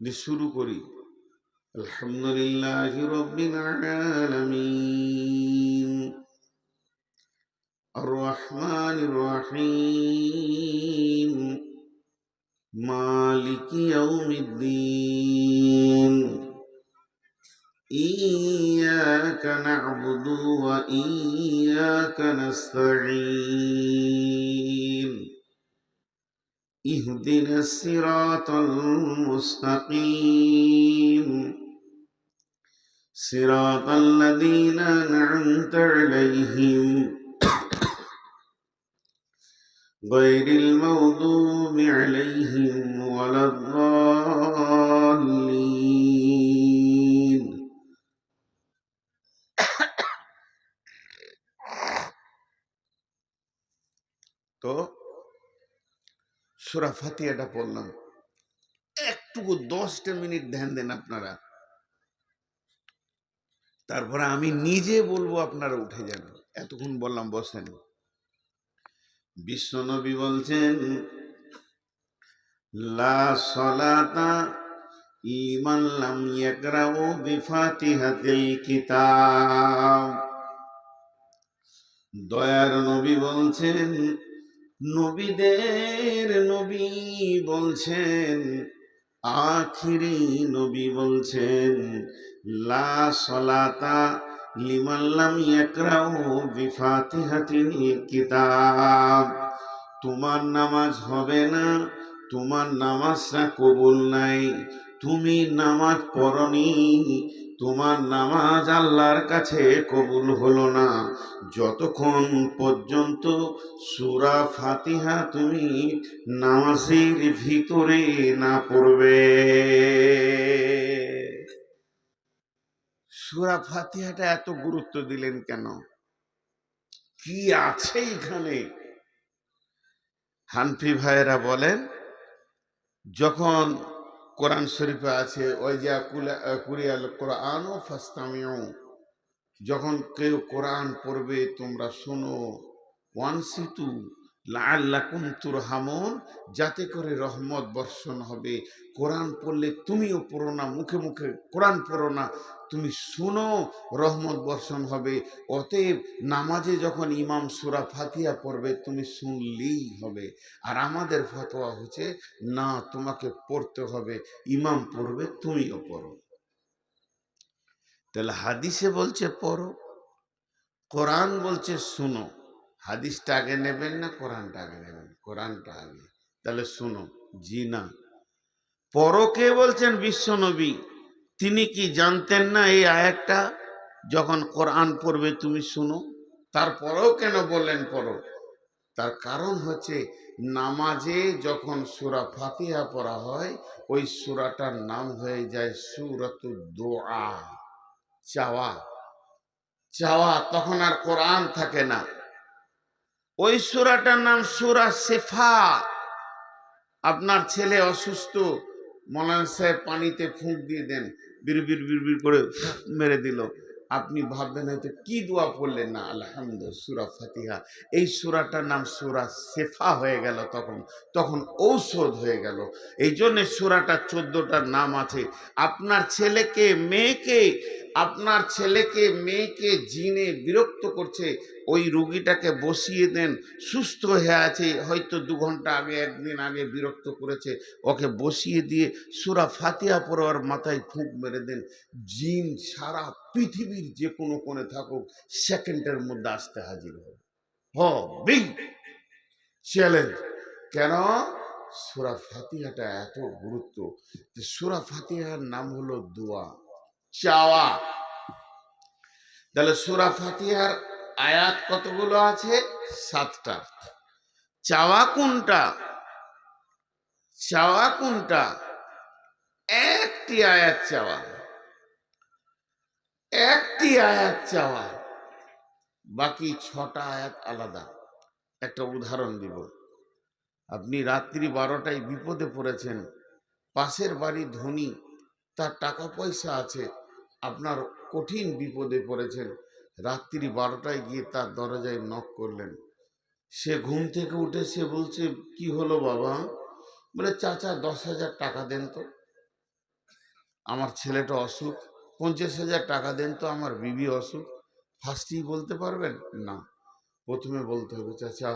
শুরু করি। আলহামদুলিল্লাহি রাব্বিল আলামিন আর রহমানির রহিম মালিকি ইয়াউমিদ্দিন ইয়্যাকা না'বুদু ওয়া ইয়্যাকা নাস্তাঈন ইহদিনাস সিরাতাল মুস্তাকিম সিরাতাল লাযীনা আন'আমতা আলাইহিম গায়রিল মাগদুবি আলাইহিম ওয়ালাদ-দাল্লিন। তো সূরা ফাতিহাটা পড়লাম, একটুকু 10টা মিনিট ধ্যান দেন আপনারা, তারপরে আমি নিজে বলবো, আপনারা উঠে যাবেন। এতক্ষণ বললাম বসেন। বিশ্বনবী বলছেন, লা সলাতা লিমান লাম ইয়াকরাউ বিফাতিহাতিল কিতাব। দয়ার নবী বলছেন, নবীদের নবী বলছেন, আখিরি নবী বলছেন, লা সলাতা লিমান লাম ইয়াকরাউ বিফাতিহাতিল কিতাব। তোমার নামাজ হবে না, তোমার নামাজটা কবুল নাই, তুমি নামাজ পড়নি, তোমার নামাজ আল্লাহর কাছে কবুল হলো না যতক্ষণ পর্যন্ত সূরা ফাতিহা তুমি নামাজের ভিতরে না পড়বে। সূরা ফাতিহাটা এত গুরুত্ব দিলেন কেন? কি আছে এখানে? হানফি ভাইয়েরা বলেন, যখন কোরআন শরীফে আছে ওয়াইজা কুরিয়াল কোরআন ফাসতামিউ, যখন কেউ কোরআন পড়বে তোমরা শোনো, ওয়ানসিতু লাআল্লাকুম তুরহামুন, যাতে করে রহমত বর্ষণ হবে। কোরআন পড়লে তুমিও পড়ো না, মুখে মুখে কোরআন পড়ো না, তুমি শোনো, রহমত বর্ষণ হবে। অতএব নামাজে যখন ইমাম সূরা ফাতিহা পড়বে তুমি শুনলেই হবে। আর আমাদের ফতোয়া হচ্ছে না, তোমাকে পড়তে হবে, ইমাম পড়বে তুমিও পড়ো। তাহলে হাদিসে বলছে পড়ো, কোরআন বলছে শুনো। হাদিসটা আগে নেবেন না কোরআনটা আগে নেবেন? কোরআনটা আগে। তাহলে শুনো। জি না, পড়ো কে বলছেন? বিশ্বনবী। তিনি কি জানতেন না এই আয়াতটা? যখন কোরআন পড়বে তুমি শুনো, তারপরেও কেন বললেন পড়ো? তার কারণ হচ্ছে, নামাজে যখন সূরা ফাতিহা পড়া হয় ওই সূরাটার নাম হয়ে যায় সূরাতুদ দোয়া, চাওয়া। চাওয়া, তখন আর কোরআন থাকে না। ওই সূরাটার নাম সূরা শিফা। আপনার ছেলে অসুস্থ, মৌলানা সাহেব পানিতে ফুঁক দিয়ে দেন, বিড়বিড় বিড়বিড় করে মেরে দিল, আপনি ভাববেন হয়তো কি দোয়া পড়লেন না, আলহামদুলিল্লাহ সূরা ফাতিহা। এই সূরাটার নাম সূরা শিফা হয়ে গেল, তখন ঔষধ হয়ে গেল। এই জন্য সূরাটা 14টার নাম আছে। আপনার ছেলেকে মেয়েকে জিনে বিরক্ত করছে, ওই রুগীটাকে বসিয়ে দেন, সুস্থ হয়ে আছে, হয়তো 2 ঘন্টা আগে, 1 দিন আগে বিরক্ত করেছে, ওকে বসিয়ে দিয়ে সূরা ফাতিহা পড়ার মাথায় ফুঁক মেরে দেন, জিন সারা পৃথিবীর যে কোনো কোণে থাকুক সেকেন্ডের মধ্যে আসতে হাজির হবেই। চ্যালেঞ্জ। কেন? সূরা ফাতিহাটা এত গুরুত্ব। সূরা ফাতিহার নাম হলো দোয়া, চাওয়া। তাহলে সূরা ফাতিহার আয়াত কতগুলো আছে? 7টা। চাওয়া কোনটা? একটি আয়াত চাওয়া, বাকি 6টা আয়াত আলাদা। একটা উদাহরণ দিব। আপনি রাত্রি 12টায় বিপদে পড়েছেন, পাশের বাড়ি ধনী, তার টাকা পয়সা আছে, আপনার কঠিন বিপদে পড়েছেন, রাত্রি 12টায় গিয়ে তার দরজায় নক করলেন। সে ঘুম থেকে উঠে সে বলছে, কি হলো বাবা? বলে, চাচা 10,000 টাকা দেন তো। আমার ছেলেটা অসুখ, 50,000 টাকা দেন তো, আমার বিবি অসুখ। ফার্স্টেই বলতে পারবেন না, প্রথমে বলতে হবে চাচা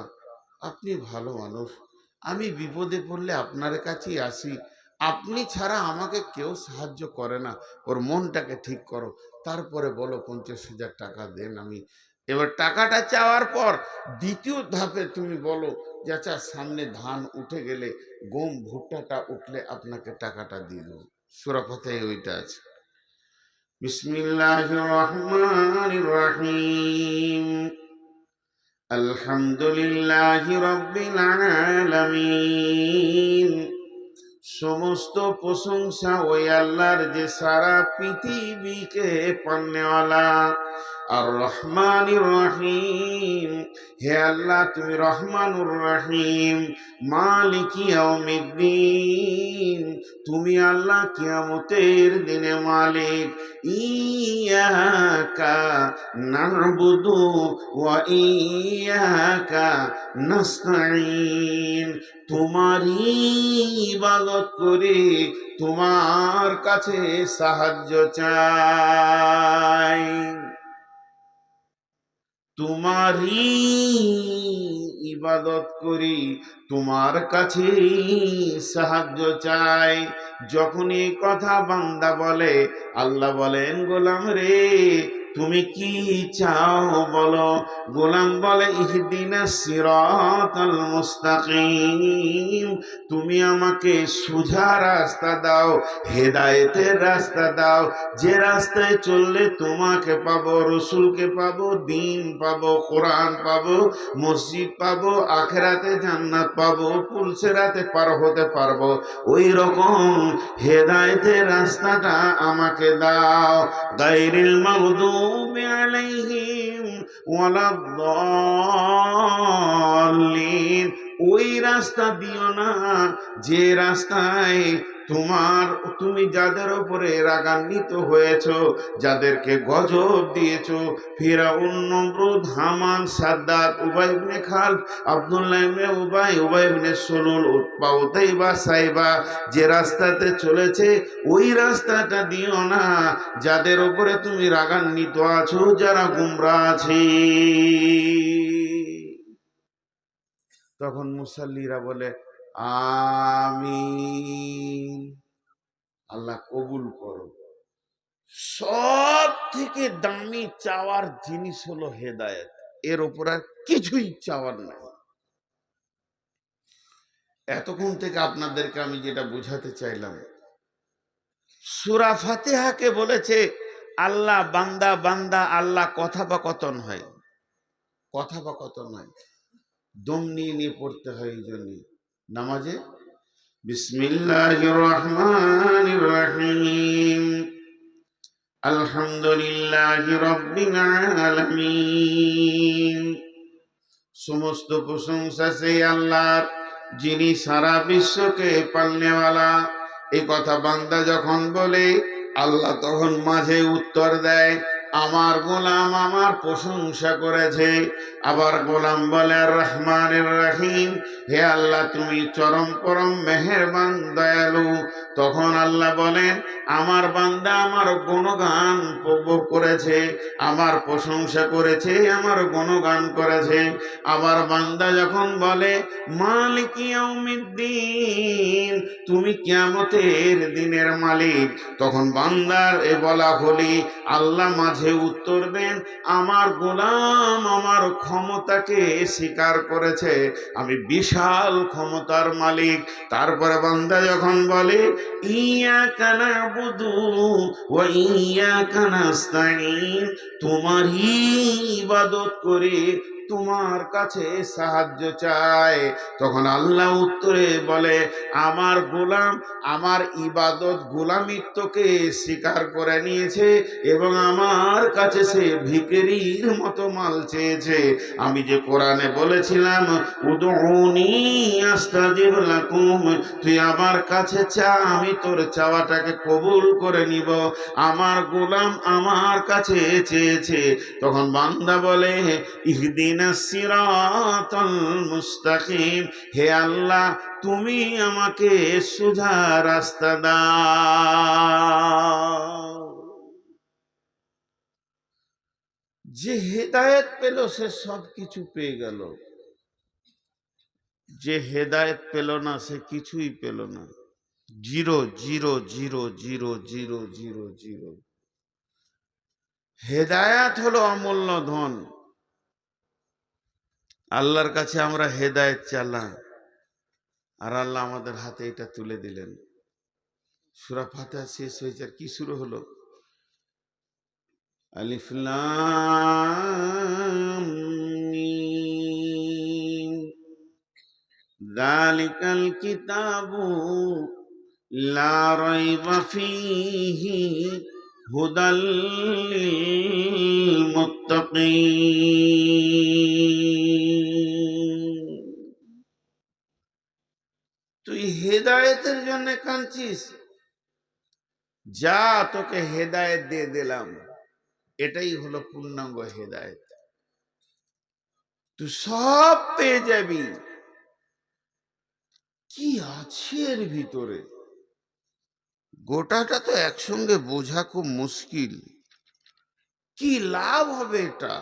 আপনি ভালো মানুষ, আমি বিপদে পড়লে আপনার কাছেই আসি, আপনি ছাড়া আমাকে কেউ সাহায্য করে না, ওর মনটাকে ঠিক করো, তারপরে বলো 50,000 টাকা দেন। আমি এবার টাকাটা চাওয়ার পর দ্বিতীয় ধাপে তুমি বলো যে আচ্ছা সামনে ধান উঠে গেলে, গম ভুট্টাটা উঠলে আপনাকে টাকাটা দিয়ে দেবো। সূরা ফাতিহায় ওইটা আছে। বিসমিল্লাহির রহমানির রহিম। আলহামদুলিল্লাহি রাব্বিল আলামিন। সমস্ত প্রশংসা ওই আল্লাহর যে সারা পৃথিবীকে পালনেওয়ালা। আর রহমানির রহিম, হে আল্লাহ তুমি রহমানুর রহিম। মালিক ইয়াউমিদ্দিন, তুমি আল্লাহ কিয়ামতের দিনে মালিক। ইয়াকা না'বুদু ওয়া ইয়াকা নাস্তাঈন, তোমারই ইবাদত করি, তোমার কাছে সাহায্য চাই, তোমারই ইবাদত করি, তোমার কাছে সাহায্য চাই। যখন এই কথা বান্দা বলে, আল্লাহ বলেন গোলাম রে তুমি কি চাও বলো। গোলাম বলে ইহদিনাস সিরাতাল মুস্তাকিম, তুমি আমাকে সোজা রাস্তা দাও, হেদায়েতের রাস্তা দাও, যে রাস্তায় চললে তোমাকে পাবো, রসুলকে পাবো, দিন পাবো, কোরআন পাবো, মসজিদ পাবো, আখেরাতে জান্নাত পাবো, পুলসেরাতে পার হতে পারবো, ওই রকম হেদায়েতের রাস্তাটা আমাকে দাও। গায়রিল মাগদুবি আলাইহিম ওয়ালাদ-দাল্লিন, ওই রাস্তা দিও না যে রাস্তায় তুমি যাদের উপরে রাগান্বিত হয়েছ, যাদেরকে গজব দিয়েছ, ফিরআউন, নমরুদ, হামান, সাদ্দাত, উবাই ইবনে খালফ, আব্দুল্লাহ ইবনে উবাই, উবাই ইবনে সুলুল, উতবা, উতাইবা, সাইবা, যে রাস্তাতে চলেছে ওই রাস্তাটা দিও না যাদের উপরে তুমি রাগান্বিত আছো, যারা গুমরা আছে। তখন মুসাল্লিরা বলে আমিন, আল্লাহ কবুল করো। সব থেকে দামি চাওয়ার জিনিস হলো হেদায়েত, এর উপর আর কিছুই চাওয়ার নাই। এতক্ষণ থেকে আপনাদেরকে আমি যেটা বুঝাতে চাইলাম, সূরা ফাতিহাকে বলেছে আল্লাহ বান্দা বান্দা, আল্লাহ কথোপকথন হয়, কথোপকথন হয়, দম নিয়ে নিয়ে পড়তে হয়। এই জন্য নামাজে বিসমিল্লাহির রহমানির রহিম, আলহামদুলিল্লাহি রাব্বিল আলামিন, সমস্ত প্রশংসা সেই আল্লাহর যিনি সারা বিশ্বকে পালনেওয়ালা। এই কথা বান্দা যখন বলে, আল্লাহ তখন মাঝে উত্তর দেয় আমার গোলাম আমার প্রশংসা করেছে। আবার গোলাম বলে রহমানির রহিম, হে আল্লাহ তুমি চরম পরম মেহেরবান দয়ালু। তখন আল্লাহ বলেন আমার বান্দা আমার গুণগান করেছে, আমার প্রশংসা করেছে, আমার গুণগান করেছে। আবার বান্দা যখন বলে মালিক ইয়াউমিদ্দিন, তুমি কিয়ামতের দিনের মালিক, তখন বান্দার এ বলা হলি আল্লাহ মাঝে উত্তর দেন আমার গোলাম আমার ক্ষমতাকে স্বীকার করেছে, আমি বিশাল ক্ষমতার মালিক। তারপরে বান্দা যখন বলে ইয়াকা না'বুদু ওয়া ইয়াকা নাস্তাঈন, তোমারই ইবাদত করে তোমার কাছে সাহায্য চায়, তখন আল্লাহ উত্তরে বলে আমার গোলাম আমার ইবাদত গোলামিত্বকে স্বীকার করে নিয়েছে এবং আমার কাছে সে ভিখারির মতো মাল চেয়েছে। আমি যে কোরআনে বলেছিলাম উদউনি আস্তাজিব লাকুম, তুই আমার কাছে চা, আমি তোর চাওয়াটাকে কবুল করে নিব, আমার গোলাম আমার কাছে চেয়েছে। তখন বান্দা বলে ইহদিনাস সিরাতাল মুস্তাকিম, হে আল্লাহ তুমি আমাকে সোজা রাস্তা দাও। যে হেদায়েত পেল সে সব কিছু পেয়ে গেল, যে হেদায়েত পেল না সে কিছুই পেল না। Zero zero zero zero zero zero zero. হেদায়েত হলো অমূল্য ধন। আল্লাহর কাছে আমরা হেদায়েত চাইলাম, আর আল্লাহ আমাদের হাতে এটা তুলে দিলেন। সূরা ফাতিহা শেষ হয়েছে, আর কি শুরু হলো? আলিফ লাম মিম যালিকাল কিতাবু লা রাইবা ফীহি হুদাল লিল মুত্তাকিন। তুই হেদায়েতের জন্য কাঁদছিস, যা তোকে হেদায়েত দিয়ে দিলাম। এটাই হলো পূর্ণাঙ্গ হেদায়েত। তুই সব পেয়ে যাবি। কি আছে এর ভিতরে গোটাটা তো একসঙ্গে বোঝা খুব মুশকিল। কি লাভ হবে এটা?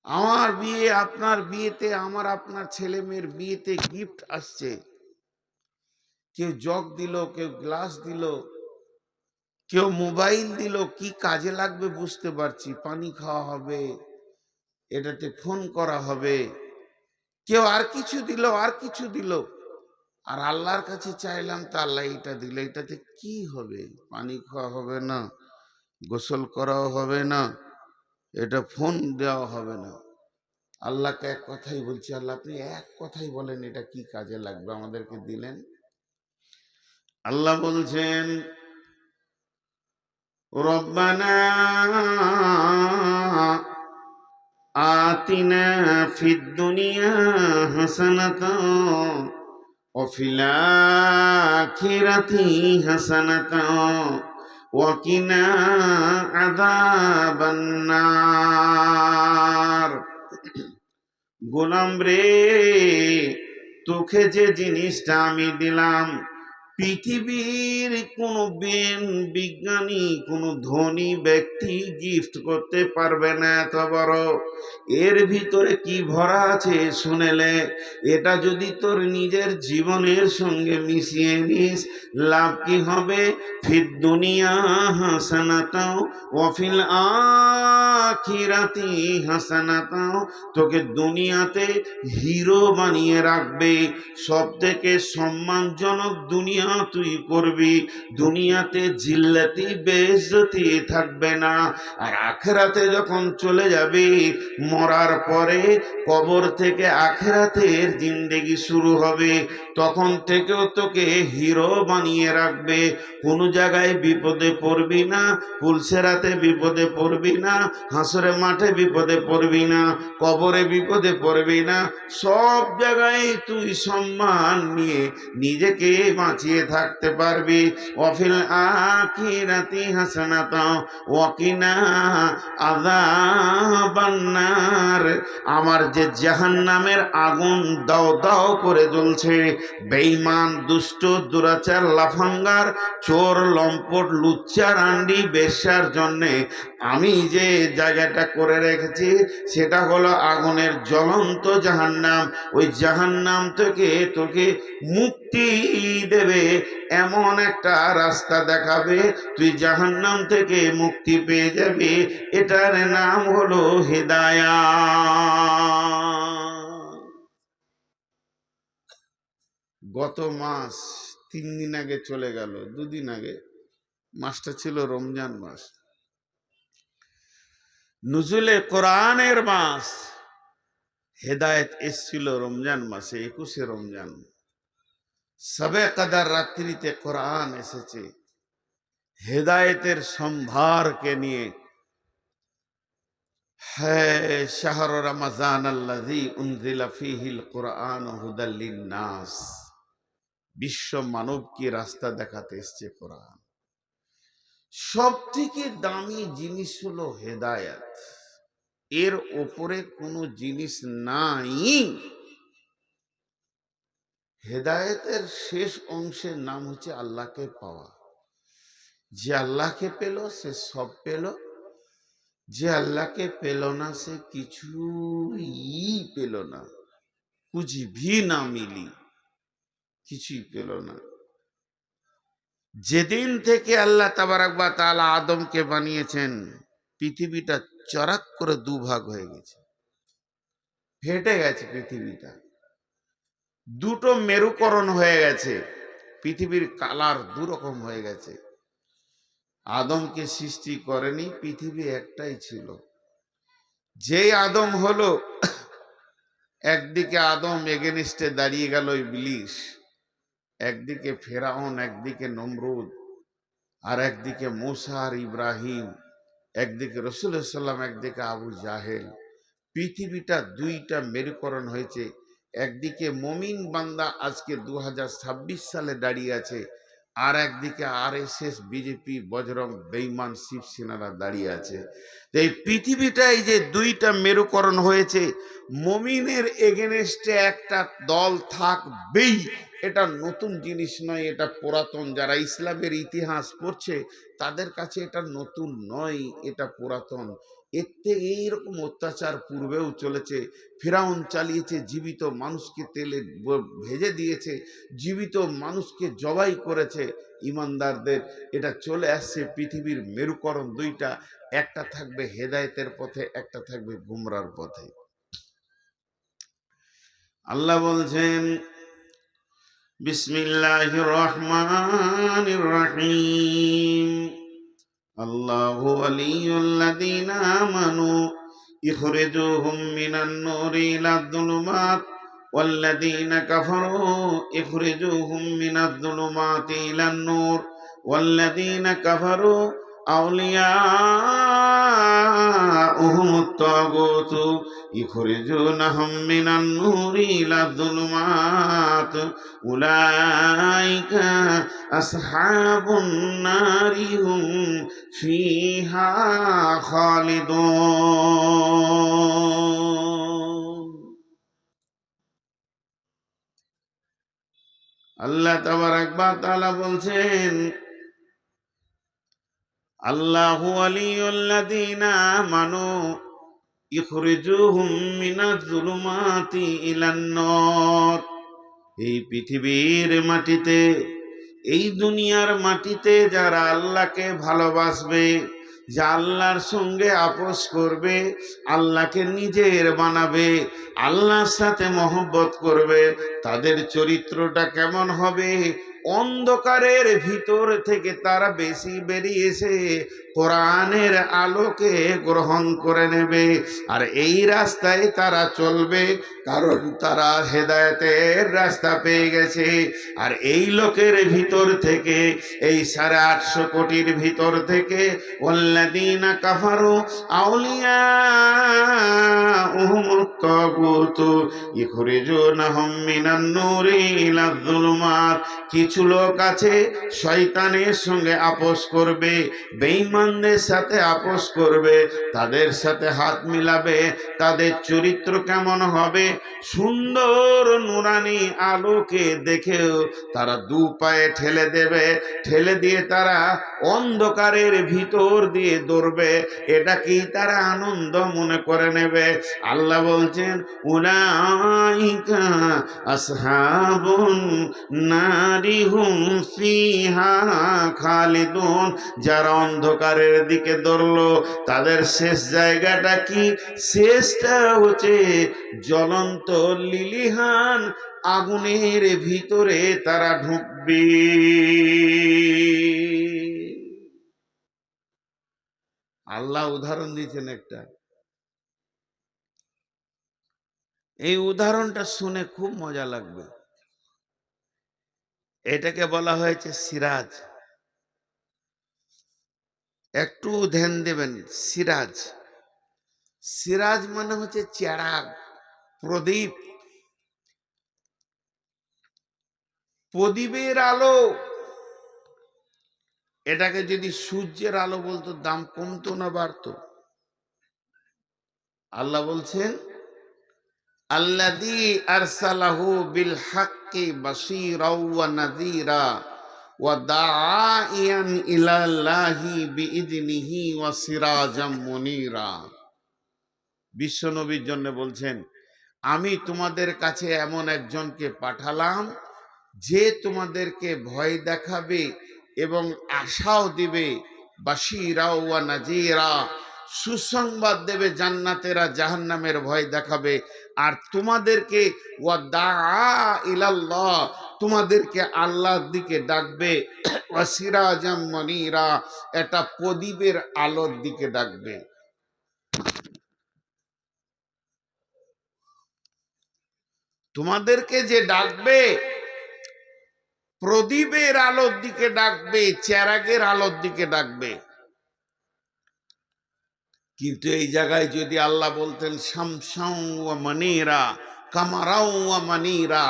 আমার বিয়ে, আপনার বিয়েতে, আমার আপনার ছেলে মেয়ের বিয়েতে গিফট আসছে। কেউ জগ দিল, কেউ গ্লাস দিল, কেউ মোবাইল দিল। কি কাজে লাগবে বুঝতে পারছি। পানি খাওয়া হবে, এটাতে ফোন করা হবে। কেউ আর কিছু দিল, আর কিছু দিল। আর আল্লাহর কাছে চাইলাম তা আল্লাহ এটা দিল। এটাতে কি হবে? পানি খাওয়া হবে না, গোসল করাও হবে না, এটা ফোন দেওয়া হবে না। আল্লাহকে এক কথাই বলছি, আল্লাহ আপনি এক কথাই বলেন এটা কি কাজে লাগবে, আমাদেরকে দিলেন। আল্লাহ বলছেন, রব্বানা আতিনা ফিদ দুনিয়া হাসানাতাও ওয়া ফিল আখিরাতি হাসানাতাও ওয়া কিনা আযাবান নার। গোলাম রে, তোকে যে জিনিসটা আমি দিলাম, পৃথিবীর কোনো বিজ্ঞানী, কোনো ধনী ব্যক্তি গিফট করতে পারবে না এত বড়। এর ভিতরে কি ভরা আছে শুনেলে, এটা যদি তোর নিজের জীবনের সঙ্গে মিশিয়ে নিস, লাভ কি হবে? ফিদ দুনিয়া হাসানাতাও ওয়া ফিল আখিরাতি হাসানাতাও। তোকে দুনিয়াতে হিরো বানিয়ে রাখবে, সব থেকে সম্মানজনক দুনিয়া তুই করবি। দুনিয়াতে জিল্লাতি বেইজ্জতি থাকবে না। আর আখিরাতে যখন চলে যাবি, মরার পরে কবর থেকে আখিরাতের জিন্দেগি শুরু হবে। তখন থেকেও তোকে হিরো বানিয়ে রাখবে। কোনো জায়গায় বিপদে পড়বি না, পুলসেরাতে বিপদে পড়বি না, হাসরে মাঠে বিপদে পড়বি না, কবরে বিপদে পড়বি না। সব জায়গায় তুই সম্মান নিয়ে নিজেকে বাঁচিয়ে থাকতে পারবি। ওয়াফিল আখিরাতি হাসানাতাও ওয়া কিনা আযাবান নার। আমার যে জাহান্নামের আগুন দাও দাও করে জ্বলছে, বেঈমান, দুষ্ট, দুরাচার, লাফাঙ্গার, চোর, লম্পট, লুচ্চা, রান্ডি, বেশ্যার জন্যে আমি যে জায়গাটা করে রেখেছি সেটা হলো আগুনের জ্বলন্ত জাহান্নাম। ওই জাহান্নাম থেকে তোকে মুক্তি দেবে এমন একটা রাস্তা দেখাবে, তুই জাহান্নাম থেকে মুক্তি পেয়ে যাবি। এটার নাম হলো হিদায়াত। গত মাস 3 দিন আগে চলে গেল, 2 দিন আগে, মাসটা ছিল রমজান মাস, নুজুলে কোরআনের মাস। হেদায়েত এসছিল রমজান মাসে, 21শে রমজান। সবে কদর রাত্রিতে কোরআন এসেছে হেদায়েতের সম্ভারকে নিয়ে। হ্যাঁ, শাহর রমজান আল্লাযী উনজিলা ফীহিল কুরআন হুদাল লিন্নাস। বিশ্ব মানবকে রাস্তা দেখাতে এসেছে কোরআন। সব থেকে দামি জিনিস হলো হেদায়েত। এর ওপরে কোনো জিনিস নাই। হেদায়েতের শেষ অংশের নাম হচ্ছে আল্লাহকে পাওয়া। যে আল্লাহকে পেল সে সব পেল, যে আল্লাহকে পেল না সে কিছুই পেল না, কুছ ভি না মিলি, কিছুই পেল না। যেদিন থেকে আল্লাহ তাবারাক ওয়া তাআলা আদমকে বানিয়েছেন, পৃথিবীটা চড়াক করে দুভাগ হয়ে গেছে, ফেটে গেছে পৃথিবীটা, দুটো মেরুকরণ হয়ে গেছে, পৃথিবীর কালার দুরকম হয়ে গেছে। আদমকে সৃষ্টি করেনি, পৃথিবী একটাই ছিল। যেই আদম হলো, একদিকে আদম এগেনিস্টে দাঁড়িয়ে গেল ইবলিস, একদিকে ফেরাউন, একদিকে নমরুদ, আর একদিকে মুসা আর ইব্রাহিম, একদিকে রাসূলুল্লাহ সাল্লাম, একদিকে আবু জাহেল। পৃথিবীটা দুইটা মেরুকরণ হয়েছে। একদিকে মমিন বান্দা আজকে 2026 সালে দাঁড়িয়ে আছে, আর একদিকে RSS, বিজেপি, বজরং, বেঈমান, শিবসেনারা দাঁড়িয়ে আছে। তো এই পৃথিবীটাই যে দুইটা মেরুকরণ হয়েছে, মমিনের এগেনস্টে একটা দল থাকবেই, এটা নতুন জিনিস নয়, এটা পুরাতন। যারা ইসলামের ইতিহাস পড়ছে তাদের কাছে এটা নতুন নয়, এটা পুরাতন। এর থেকে এইরকম অত্যাচার পূর্বেও চলেছে। ফিরাউন চালিয়েছে, জীবিত মানুষকে তেলে ভেজে দিয়েছে, জীবিত মানুষকে জবাই করেছে ইমানদারদের। এটা চলে আসছে পৃথিবীর মেরুকরণ দুইটা, একটা থাকবে হেদায়েতের পথে, একটা থাকবে গুমরার পথে। আল্লাহ বলছেন বিসমিল্লাহির রহমানির রহিম, আল্লাহু ওয়ালিয়ুল্লাযীনা আমানু ইখরিজুহুম মিনান নূরি ইলাদ যুলুমাত ওয়াল্লাযীনা কাফারু ইখরিজুহুম মিনাজ যুলুমাতি ইলান নূর ওয়াল্লাযীনা কাফারু আউলিয়াউহুমুত তাগুতু ইখরিজুনাহুম মিনান নূরি ইলাজ যুলুমাত উলাইকা আসহাবুন নারি হুম ফিহা খালিদুন। আল্লাহ তাবারাক ওয়া তাআলা বলছেন, আল্লাহু ওয়ালিয়ুল্লাযীনা আমানু ইখরিজুহুম মিনাজ যুলুমাতি ইলান নূর। এই পৃথিবীর মাটিতে, এই দুনিয়ার মাটিতে যারা আল্লাহকে ভালোবাসবে, যা আল্লাহর সঙ্গে আপোষ করবে, আল্লাহকে নিজের বানাবে, আল্লাহর সাথে মহব্বত করবে, তাদের চরিত্রটা কেমন হবে? অন্ধকারের ভিতর থেকে তারা বেশি বেরিয়ে এসে কোরআনের আলোকে গ্রহণ করে নেবে, আর এই রাস্তায় তারা চলবে, কারণ তারা হেদায়েতের রাস্তা পেয়ে গেছে। আর এই লোকের ভিতর থেকে, এই 850 কোটির ভিতর থেকে, ওয়াল্লাযীনা কাফারু আউলিয়াউহুমুত তাগুতু ইখরিজুনাহুম মিনান নূরি ইলাজ যুলুমাত। কিছু লোক আছে শয়তানের সঙ্গে আপোষ করবে, বেঈমানদের সাথে আপোষ করবে, তাদের সাথে হাত মিলাবে। তাদের চরিত্র কেমন হবে? সুন্দর নুরানি আলোকে দেখেও তারা দু পায়ে ঠেলে দেবে, ঠেলে দিয়ে তারা অন্ধকারের ভিতর দিয়ে দৌড়বে। এটাকেই তারা আনন্দ মনে করে নেবে। আল্লাহ বলছেন, উলাইকা আসহাবুন নারি হুম ফিহা খালিদুন। যারা অন্ধকারের দিকে দৌড়লো, তাদের শেষ জায়গাটা কি? শেষটা হচ্ছে জ্বলন্ত লিলিহান আগুনের ভিতরে তারা ঢুকবে। আল্লাহ উদাহরণ দিয়েছেন একটা, এই উদাহরণটা শুনে খুব মজা লাগবে। এটাকে বলা হয়েছে সিরাজ। একটু ধ্যান দেবেন, সিরাজ। সিরাজ মানে হচ্ছে চেরাগ, প্রদীপ, প্রদীপের আলো। এটাকে যদি সূর্যের আলো বলতো, দাম কমতো না বাড়তো? আল্লাহ বলছেন, আল্লাযী আরসালাহু বিল হাক্কি বাশীরাও ওয়া নাযীরা ওয়া দাঈয়ান ইলাল্লাহি বিইذনিহি ওয়া সিরাজাম মুনীরা। বিশ্বনবীর জন্য বলছেন, আমি তোমাদের কাছে এমন একজনকে পাঠালাম যে তোমাদেরকে ভয় দেখাবে এবং আশাও দিবে, বাশীরা ওয়া নাযীরা, সুসংবাদ দেবে, জান্নাতেরা জাহান্নামের ভয় দেখাবে। আর তোমাদেরকে ওয়া দাআ ইলাল্লাহ, তোমাদেরকে আল্লাহর দিকে ডাকবে, ওয়া সিরাজাম মুনীরা, এটা প্রদীপের আলোর দিকে ডাকবে। তোমাদেরকে যে ডাকবে প্রদীপের আলোর দিকে ডাকবে, চেরাগের আলোর দিকে ডাকবে। কিন্তু এই জায়গায় যদি আল্লাহ বলতেন শামসাও ওয়া মানীরা, কামারাও ওয়া মানীরা,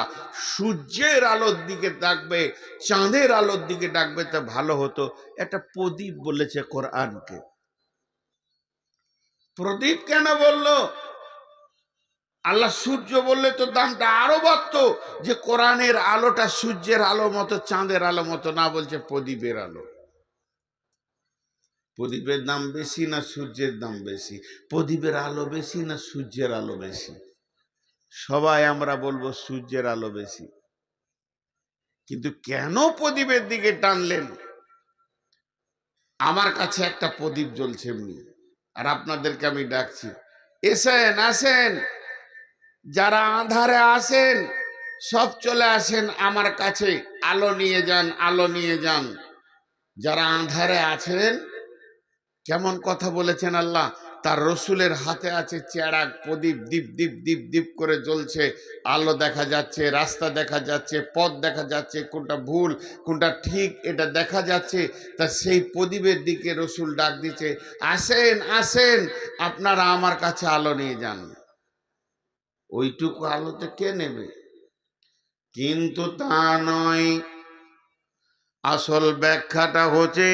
সূর্যের আলোর দিকে ডাকবে, চাঁদের আলোর দিকে ডাকবে, তা ভালো হতো। একটা প্রদীপ বলেছে কোরআনকে। প্রদীপ কেন বললো? আল্লাহ সূর্য বললে তো দামটা আরো বাড়তো, যে কোরআনের আলোটা সূর্যের আলো মতো, চাঁদের আলো মতো না, বলছে প্রদীপের আলো। প্রদীপের দাম বেশি না সূর্যের দাম বেশি? প্রদীপের আলো বেশি না সূর্যের আলো বেশি? সবাই আমরা বলবো সূর্যের আলো বেশি। কিন্তু কেন প্রদীপের দিকে টানলেন? আমার কাছে একটা প্রদীপ জ্বলছে এমনি, আর আপনাদেরকে আমি ডাকছি, এসেন, আসেন, যারা আঁধারে আসেন সব চলে আসেন আমার কাছে, আলো নিয়ে যান, আলো নিয়ে যান। যারা আঁধারে আছেন, কেমন কথা বলেছেন আল্লাহ, তার রসুলের হাতে আছে চেরাগ, প্রদীপ, দীপ দীপ দীপ দীপ করে জ্বলছে, আলো দেখা যাচ্ছে, রাস্তা দেখা যাচ্ছে, পথ দেখা যাচ্ছে, কোনটা ভুল কোনটা ঠিক এটা দেখা যাচ্ছে। তা সেই প্রদীপের দিকে রসুল ডাক দিচ্ছে, আসেন, আসেন, আপনারা আমার কাছে আলো নিয়ে যান। ওইটুকু আলোতে কে নেবে? কিন্তু তা নয়। আসল ব্যাখ্যাটা হচ্ছে,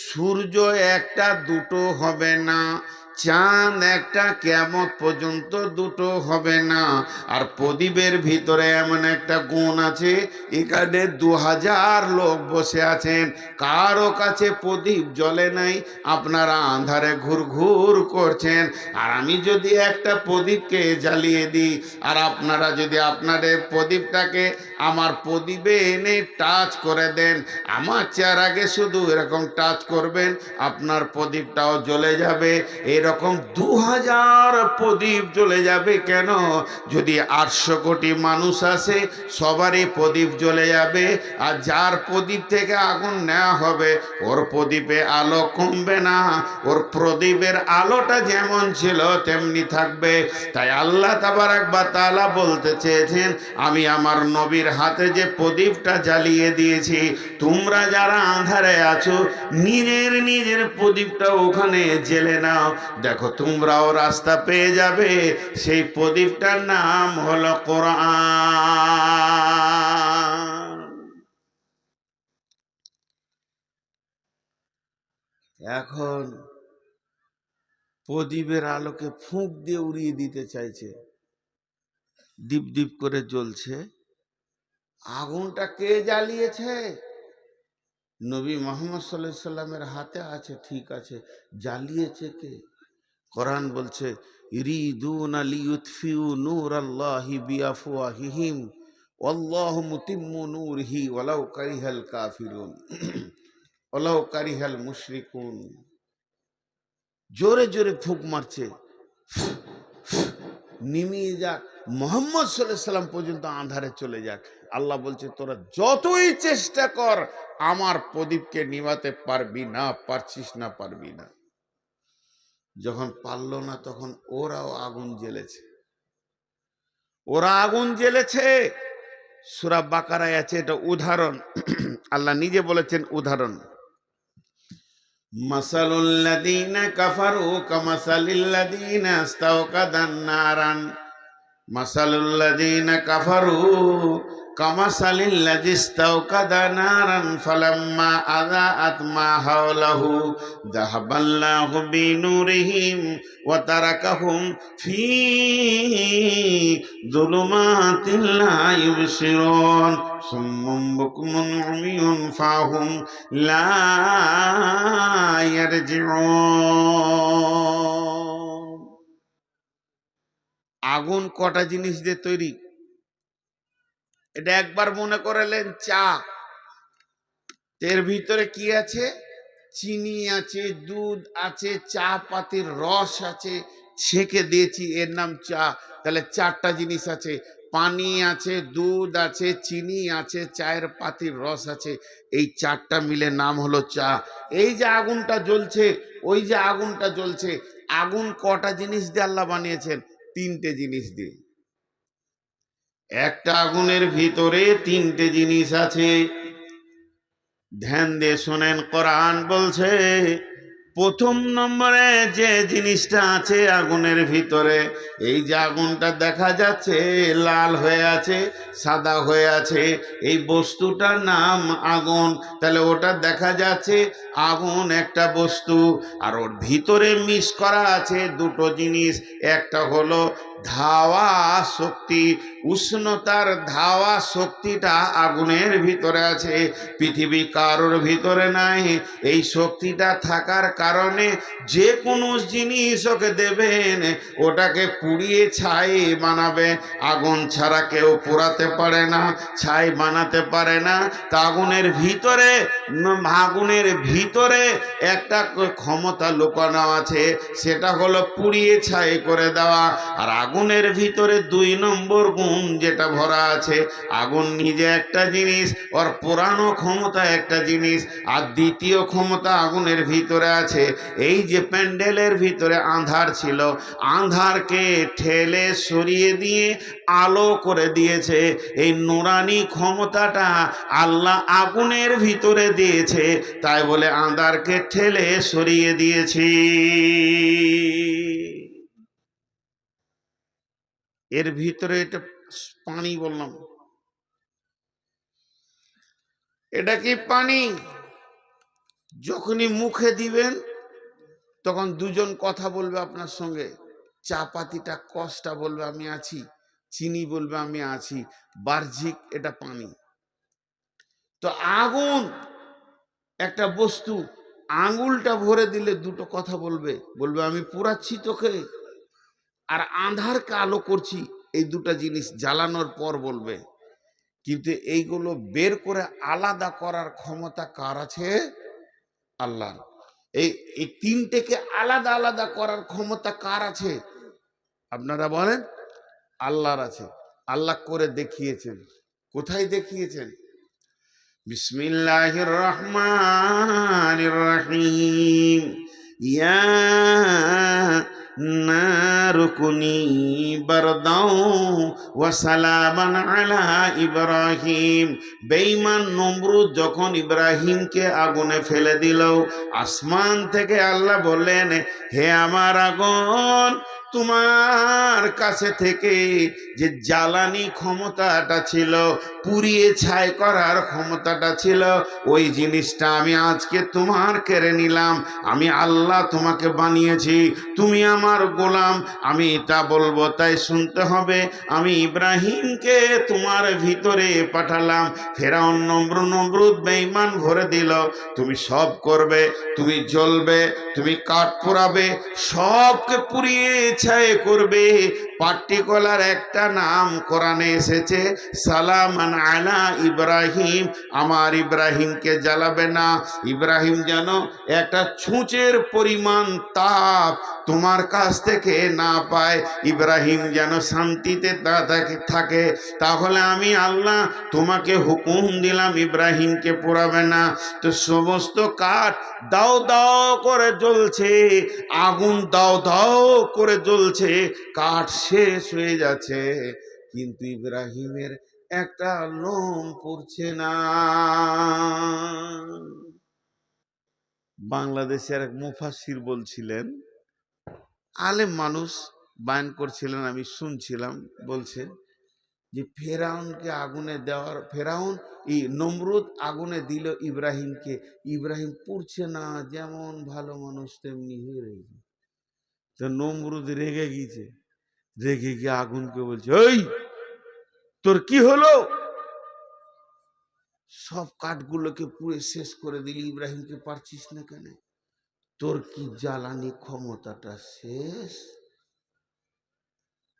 সূর্য একটা দুটো হবে না, চাঁদ একটা, কিয়ামত পর্যন্ত দুটো হবে না। আর প্রদীপের ভিতরে এমন একটা গুণ আছে, এখানে 2000 লোক বসে আছেন, কারো কাছে প্রদীপ জ্বলে নাই, আপনারা আন্ধারে ঘুরঘুর করছেন। আর আমি যদি একটা প্রদীপকে জ্বালিয়ে দিই, আর আপনারা যদি আপনাদের প্রদীপটাকে আমার প্রদীপে এনে টাচ করে দেন, আমার চেহারাকে শুধু এরকম টাচ করবেন, আপনার প্রদীপটাও জ্বলে যাবে। এরকম 2000 প্রদীপ জ্বলে যাবে। কেন? যদি 800 কোটি মানুষ আসে, সবারই প্রদীপ জ্বলে যাবে। আর যার প্রদীপ থেকে আগুন নেওয়া হবে, ওর প্রদীপে আলো কমবে না, ওর প্রদীপের আলোটা যেমন ছিল তেমনি থাকবে। তাই আল্লাহ তাবারাক ওয়া তাআলা বলতে চেয়েছেন, আমি আমার নবীর হাতে যে প্রদীপটা জ্বালিয়ে দিয়েছি, তোমরা যারা আঁধারে আছো, নিজের নিজের প্রদীপটা ওখানে জ্বেলে নাও, দেখো তোমরাও রাস্তা পেয়ে যাবে। সেই প্রদীপটার নাম হলো কোরআন। এখন প্রদীপের আলোকে ফুঁক দিয়ে উড়িয়ে দিতে চাইছে, দীপ দীপ করে জ্বলছে। আগুনটা কে জ্বালিয়েছে? নবী মুহাম্মদ সাল্লাল্লাহু আলাইহি সাল্লামের হাতে আছে, ঠিক আছে, জ্বালিয়েছে কে? কোরআন বলছে, ইরিদুনা লিইউতফিউ নূরাল্লাহি বিআফওয়াহিহিম ওয়াল্লাহু মুতিম্মু নূরিহি ওয়ালাউ কারিহাল কাফিরুন ওয়ালাউ কারিহাল মুশরিকুন। জোরে জোরে ফুঁক মারছে, নিমিয়ে যাক, মুহাম্মদ সাল্লাল্লাহু আলাইহি সাল্লাম পর্যন্ত আঁধারে চলে যাক। আল্লাহ বলছে, তোরা যতই চেষ্টা কর আমার প্রদীপকে নিভাতে পারবি না, পারছিস না, পারবি না। যখন পারল না, তখন ওরাও আগুন জ্বেলেছে, ওরা আগুন জ্বেলেছে। সূরা বাকারায় আছে এটা উদাহরণ, আল্লাহ নিজে বলেছেন উদাহরণ, মাসালুল লাযীনা কাফারু কামাসালিল লাযীনা ইস্তাওকাদান নারান, মাসালুল লাযীনা কাফারু কামাসালিল্লাযী ইস্তাওকাদা নারান ফালাম্মা আযাআত মা হাওলাহু যাহাবাল্লাহু বিনূরিহিম ওয়া তারাকাহুম ফী যুলুমাতিন লা ইউবসিরুন সুম্মুন বুকমুন উমিয়ুন ফাহুম লা ইয়ারজিউন। আগুন কটা জিনিস দিয়ে তৈরি? এটা একবার মনে করালেন চা, এর ভিতরে কি আছে? চিনি আছে, দুধ আছে, চা পাতির রস আছে, ছেঁকে দিয়েছি, এর নাম চা। তাহলে চারটা জিনিস আছে, পানি আছে, দুধ আছে, চিনি আছে, চায়ের পাতির রস আছে, এই চারটা মিলে নাম হলো চা। এই যে আগুনটা জ্বলছে, ওই যে আগুনটা জ্বলছে, আগুন কটা জিনিস দিয়ে আল্লাহ বানিয়েছেন? তিনটে জিনিস দিয়ে। একটা আগুনের ভিতরে তিনটে জিনিস আছে। ধ্যান দিয়ে শোনেন, কোরআন বলছে প্রথম নম্বরে যে জিনিসটা আছে আগুনের ভিতরে, এই যে আগুনটা দেখা যাচ্ছে লাল হয়ে আছে, সাদা হয়ে আছে, এই বস্তুটার নাম আগুন। তাহলে ওটা দেখা যাচ্ছে আগুন একটা বস্তু, আর ওর ভিতরে মিক্স করা আছে দুটো জিনিস। একটা হলো ধাওয়া শক্তি, উষ্ণতার ধাওয়া শক্তিটা আগুনের ভিতরে আছে, পৃথিবী কারোর ভিতরে নাই। এই শক্তিটা থাকার কারণে যে কোনো জিনিস ওকে দেবেন, ওটাকে পুড়িয়ে ছাই বানাবে। আগুন ছাড়া কেউ পোড়াতে পারে না, ছাই বানাতে পারে না। তা আগুনের ভিতরে একটা ক্ষমতা লুকানো আছে, সেটা হলো পুড়িয়ে ছাই করে দেওয়া। আর আগুনের ভিতরে দুই নম্বর গুণ যেটা ভরা আছে, আগুন নিজে একটা জিনিস, ওর পোড়ানো ক্ষমতা একটা জিনিস। আর দ্বিতীয় ক্ষমতা আগুনের ভিতরে আছে, এই যে প্যান্ডেলের ভিতরে আঁধার ছিল, আঁধারকে ঠেলে সরিয়ে দিয়ে আলো করে দিয়েছে। এই নুরানি ক্ষমতাটা আল্লাহ আগুনের ভিতরে দিয়েছে, তাই বলে আঁধারকে ঠেলে সরিয়ে দিয়েছি। এর ভিতরে এটা পানি বললাম, এটা কি পানি? যখনই মুখে দিবেন তখন দুজন কথা বলবে আপনার সঙ্গে, চা পাতিটা কষ্টা বলবে আমি আছি, চিনি বলবে আমি আছি, বাহ্যিক এটা পানি। তো আগুন একটা বস্তু, আঙুলটা ভরে দিলে দুটো কথা বলবে, বলবে আমি পুরাচ্ছি তোকে, আর আঁধারকে আলো করছি, এই দুটা জিনিস জ্বালানোর পর বলবে। কিন্তু এইগুলো বের করে আলাদা করার ক্ষমতা কার আছে? আল্লাহর। এই এই তিনটেকে আলাদা আলাদা করার ক্ষমতা কার আছে? আপনারা বলেন। আল্লাহর আছে। আল্লাহ করে দেখিয়েছেন। কোথায় দেখিয়েছেন? বিসমিল্লাহির রহমানির রহিম। ইয়া নারু কুনি বারদাও ওয়া সালামান আলা ইব্রাহিম। বেঈমান নমরুদ যখন ইব্রাহিমকে আগুনে ফেলে দিল, আসমান থেকে আল্লাহ বললেন, হে আমার আগুন, তোমার কাছে থেকে যে জ্বালানি ক্ষমতাটা ছিল, পুড়িয়ে ছাই করার ক্ষমতাটা ছিল, ওই জিনিসটা আমি আজকে তোমার কেড়ে নিলাম। আমি আল্লাহ তোমাকে বানিয়েছি, তুমি আমার গোলাম, আমি এটা বলবো তাই শুনতে হবে। আমি ইব্রাহিমকে তোমার ভিতরে পাঠালাম, ফেরাউন নমরুদ বেঈমান ভরে দিল, তুমি সব করবে, তুমি জ্বলবে, তুমি কাঠ পোড়াবে, সবকে পুড়িয়ে ছাই করবে। পার্টিকুলার একটা নাম কোরআনে এসেছে, সালামান আলা ইব্রাহিম, আমার ইব্রাহিমকে জ্বালাবে না। ইব্রাহিম যেন একটা ছুঁচের পরিমাণ তাপ তোমার কাছ থেকে না পায়, ইব্রাহিম যেন শান্তিতে থাকে। তাহলে আমি আল্লাহ তোমাকে হুকুম দিলাম ইব্রাহিমকে পোড়াবে না। তো সমস্ত কাঠ দাও দাও করে জ্বলছে, আগুন দাও দাও করে জ্বলছে, কাঠ শেষ হয়ে যাচ্ছে, কিন্তু ইব্রাহিমের একটা লোম পড়ছে না। বাংলাদেশের এক মুফাসসির বলছিলেন, আলেম মানুষ বায়ান করছিলেন, আমি শুনছিলাম, বলছেন যে ফেরাউনকে আগুনে দেওয়ার, ফেরাউন নমরুদ আগুনে দিল ইব্রাহিমকে, ইব্রাহিম পুড়ছে না, যেমন ভালো মানুষ তেমনি হয়ে রয়েছে। তো নমরুদ রেগে গিয়েছে, রেগে গিয়ে আগুনকে বলছে, ওই তোর কি হলো? সব কাঠগুলোকে পুড়ে শেষ করে দিলি, ইব্রাহিমকে পারছিস না কেন? তোর কি জ্বালানি ক্ষমতাটা শেষ?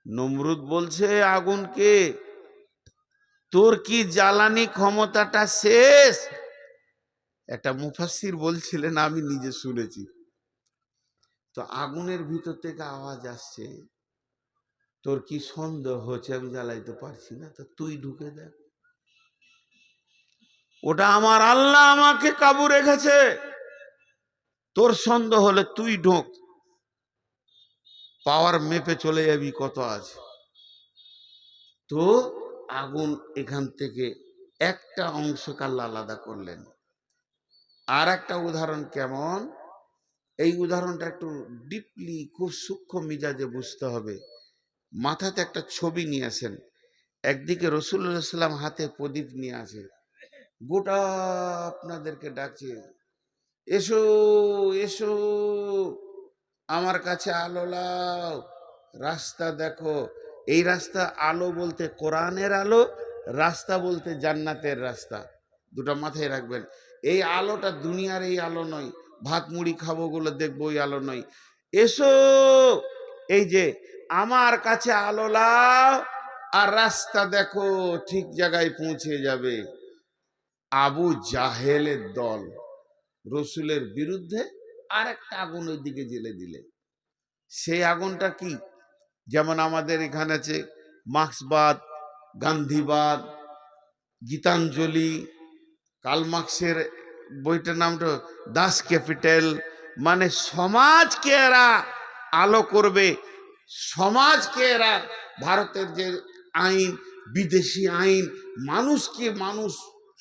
নমরুদ বলছে আগুনকে, তোর কি জ্বালানি ক্ষমতাটা শেষ? একটা মুফাসসির বলছিলেন, আমি নিজে শুনেছি, তো আগুনের ভিতর থেকে আওয়াজ আসছে, তোর কি সন্দেহ হচ্ছে আমি জ্বালাইতে পারছি না? তো তুই ঢুকে দেখ। ওটা আমার আল্লাহ আমাকে কাবু রেখেছে, তোর সন্দেহ হলে তুই ঢোক, পাওয়ার মেপে চলে যাবি কত আছে। তো আগুন এখান থেকে একটা অংশকে আল্লাহ আলাদা করলেন। আর একটা উদাহরণ কেমন, এই উদাহরণটা একটু ডিপলি, খুব সূক্ষ্ম মিজাজে বুঝতে হবে। মাথাতে একটা ছবি নিয়ে আসেন, একদিকে রাসূলুল্লাহ সাল্লাম হাতে প্রদীপ নিয়ে আছে, গোটা আপনাদেরকে ডাকছে, এসো এসো আমার কাছে আলো লাও, রাস্তা দেখো। এই রাস্তা, আলো বলতে কোরআনের আলো, রাস্তা বলতে জান্নাতের রাস্তা, দুটো মাথায় রাখবেন। এই আলোটা দুনিয়ার এই আলো নয়, ভাত মুড়ি খাবো গুলো দেখবো ওই আলো নয়। এসো, এই যে আমার কাছে আলো লাও আর রাস্তা দেখো, ঠিক জায়গায় পৌঁছে যাবে। আবু জাহেলের দল রসুলের বিরুদ্ধে আর একটা আগুন ওই দিকে জেলে দিলে। সেই আগুনটা কি? যেমন আমাদের এখানে আছে মার্ক্সবাদ, গান্ধীবাদ, গীতাঞ্জলি, কার্ল মার্ক্সের বইটার নামটা দাস ক্যাপিটাল। মানে সমাজকে এরা আলো করবে, সমাজকে এরা, ভারতের যে আইন, বিদেশি আইন, মানুষকে মানুষ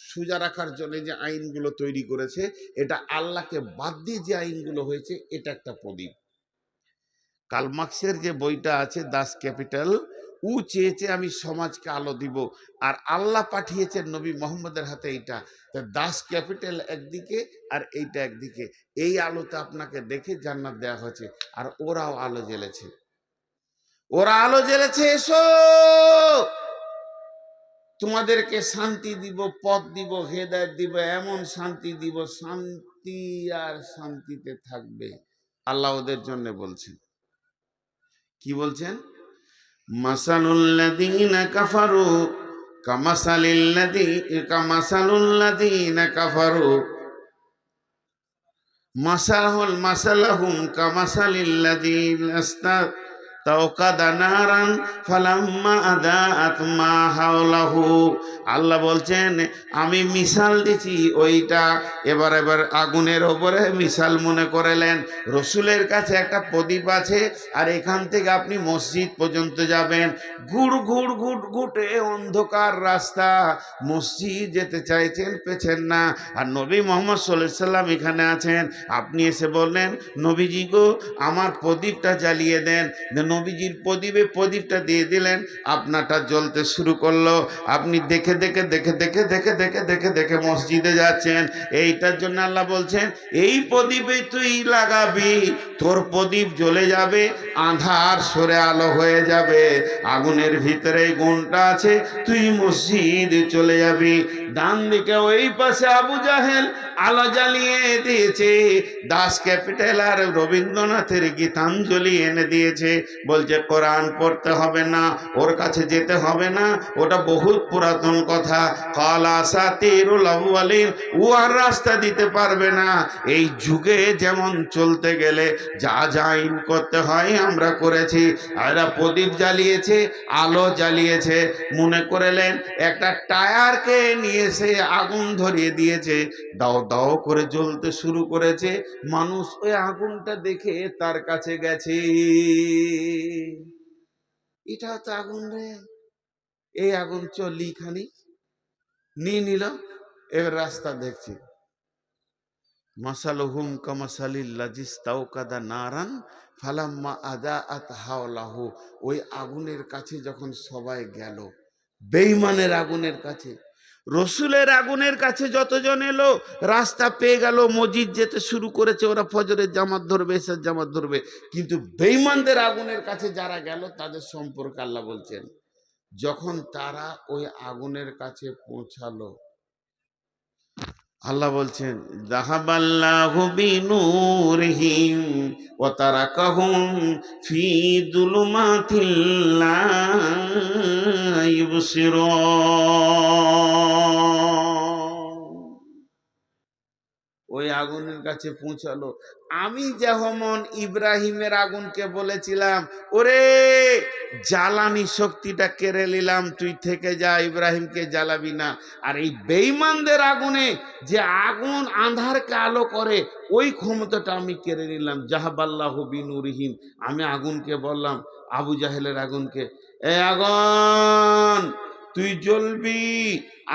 সোজা রাখার জন্য যে আইনগুলো তৈরি করেছে, এটা আল্লাহকে বাদ দিয়ে যে আইনগুলো হয়েছে, এটা একটা প্রদীপ। কার্ল মার্ক্সের যে বইটা আছে দাস ক্যাপিটাল, ও চেয়েছে আমি সমাজকে আলো দিব, আর আল্লাহ পাঠিয়েছেন নবী মোহাম্মদের হাতে এইটা। দাস ক্যাপিটাল একদিকে আর এইটা একদিকে, এই আলোতে আপনাকে দেখে জান্নাত দেওয়া হয়েছে। আর ওরাও আলো জ্বেলেছে, ওরা আলো জ্বেলেছে, এসো তোমাদেরকে শান্তি দিব, পথ দিব, হেদায়েত দিব, এমন শান্তি দিব, শান্তি আর শান্তিতে থাকবে। আল্লাহ ওদের জন্য বলছেন, কি বলছেন? মাসালুল্লাযীনা কাফারু কামাসালুল্লাযীনা কাফারু মাসালাহুম কামাসালিল্লাযীনা তাওকাদা নারান ফালাম্মা আদাআত মা হাওলাহু। আল্লাহ বলছেন আমি মিসাল দিছি ওইটা, এবার আগুনের ওপরে মিসাল মনে করেলেন। রসুলের কাছে একটা প্রদীপ আছে, আর এখান থেকে আপনি মসজিদ পর্যন্ত যাবেন, ঘুর ঘুর ঘুট ঘুটে অন্ধকার রাস্তা, মসজিদ যেতে চাইছেন পেছেন না। আর নবী মোহাম্মদ সাল্লাল্লাহু আলাইহি সাল্লাম এখানে আছেন, আপনি এসে বললেন নবীজি গো আমার প্রদীপটা জ্বালিয়ে দেন, নবীজির প্রদীপটা দিয়ে দিলেন, আপনারটা জ্বলতে শুরু করলো। আপনি দেখে দেখে দেখে দেখে দেখে দেখে দেখে দেখে মসজিদে যাচ্ছেন। এইটার জন্য আল্লাহ বলছেন এই প্রদীপে তুই লাগাবি, তোর প্রদীপ জ্বলে যাবে, আঁধার সরে আলো হয়ে যাবে। আগুনের ভিতরে গুণটা আছে, তুই মসজিদে চলে যাবি। ডান দিকে ওই পাশে আবু জাহেল আলো জ্বালিয়ে দিয়েছে, দাস ক্যাপিটাল আর রবীন্দ্রনাথের গীতাঞ্জলি এনে দিয়েছে, বলছে কোরআন পড়তে হবে না, ওর কাছে যেতে হবে না, ওটা বহুত পুরাতন কথা, কালা আসাতিরুল আউয়ালিন, ও আর রাস্তা দিতে পারবে না। এই যুগে যেমন চলতে গেলে যা যা আইন করতে হয় আমরা করেছি। এরা প্রদীপ জ্বালিয়েছে, আলো জ্বালিয়েছে, মনে করেলেন একটা টায়ারকে নিয়ে এসে আগুন ধরিয়ে দিয়েছে, দাও দাও করে জ্বলতে শুরু করেছে, মানুষ ওই আগুনটা দেখে তার কাছে গেছে, এটা তো আগুন রে, এই আগুন চলি খানি নিয়ে নিল, এবার রাস্তা দেখছি। মাসালুহুম কামাসালিল্লাযী ইসতাওকাদা নারান ফালাম্মা আদাআত হাওলাহু। ওই আগুনের কাছে যখন সবাই গেল, বেঈমানের আগুনের কাছে। রসুলের আগুনের কাছে যতজন এলো, রাস্তা পেয়ে গেল, মসজিদ যেতে শুরু করেছে, ওরা ফজরের জামাত ধরবে, এসার জামাত ধরবে। কিন্তু বেঈমানদের আগুনের কাছে যারা গেল, তাদের সম্পর্কে আল্লাহ বলছেন, যখন তারা ওই আগুনের কাছে পৌঁছালো, আল্লাহ বলছেন, যাহাবাল্লাহু বিনূরিহিম ওয়া তারাকাহুম ফি যুলুমাতিল লা ইবসিরুন। ওই আগুনের কাছে পৌঁছালো। আমি যেমন ইব্রাহিমের আগুনকে বলেছিলাম, ওরে জ্বালানি শক্তিটা কেড়ে নিলাম, তুই থেকে যা, ইব্রাহিমকে জ্বালাবি না। আর এই বেঈমানদের আগুনে, যে আগুন আঁধারকে আলো করে, ওই ক্ষমতাটা আমি কেড়ে নিলাম। জাহাবাল্লাহু বিনূরিহিম, আমি আগুনকে বললাম, আবু জাহেলের আগুনকে, এ আগুন তুই জ্বলবি,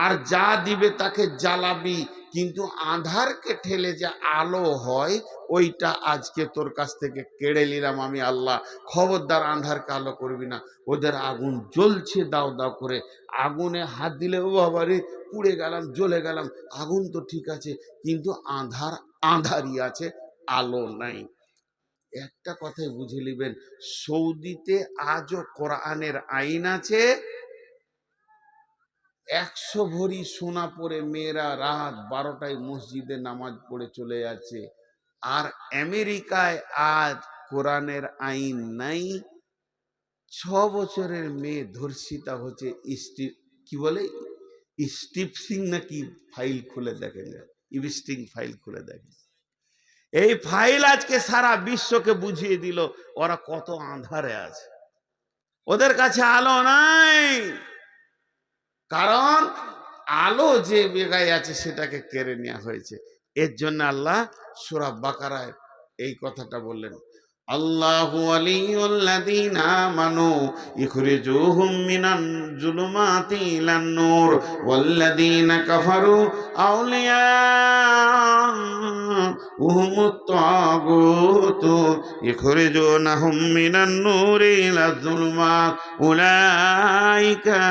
আর যা দিবে তাকে জ্বালাবি, কিন্তু আঁধারকে ঠেলে যে আলো হয়, ওইটা আজকে তোর কাছ থেকে কেড়ে নিলাম আমি আল্লাহ। খবরদার আঁধারকে আলো করবি না। ওদের আগুন জ্বলছে দাও দাও করে, আগুনে হাত দিলে ও বাবা রে, পুড়ে গেলাম, জ্বলে গেলাম। আগুন তো ঠিক আছে, কিন্তু আঁধার আঁধারই আছে, আলো নাই। একটা কথাই বুঝে নিবেন, সৌদিতে আজও কোরআনের আইন আছে। 100 ভরি সোনা পরে মেয়েরা রাত 12টায় মসজিদে নামাজ পড়ে চলে যাচ্ছে। আর আমেরিকায় আজ কোরআনের আইন নাই। 6 বছরের মেয়ে ধর্ষিতা হচ্ছে, কি বলে, স্টিপসিং নাকি ফাইল খুলে দেখেন, ইভিস্টিং ফাইল খুলে দেখেন। এই ফাইল আজকে সারা বিশ্বকে বুঝিয়ে দিল ওরা কত আঁধারে আছে, ওদের কাছে আলো নাই। কারণ আলো যে জায়গায় আছে সেটাকে কেড়ে নেওয়া হয়েছে। এর জন্য আল্লাহ সূরা বাকারায় এই কথাটা বললেন, আল্লাহু ওয়ালিয়ুল্লাযীনা আমানু ইখরিজুহুম মিনান যুলুমাতি ইলান নূর ওয়াল্লাযীনা কাফারু আউলিয়াউহুমুত তাগুতু ইখরিজুনাহুম মিনান নূরি ইলাজ যুলুমাত উলাইকা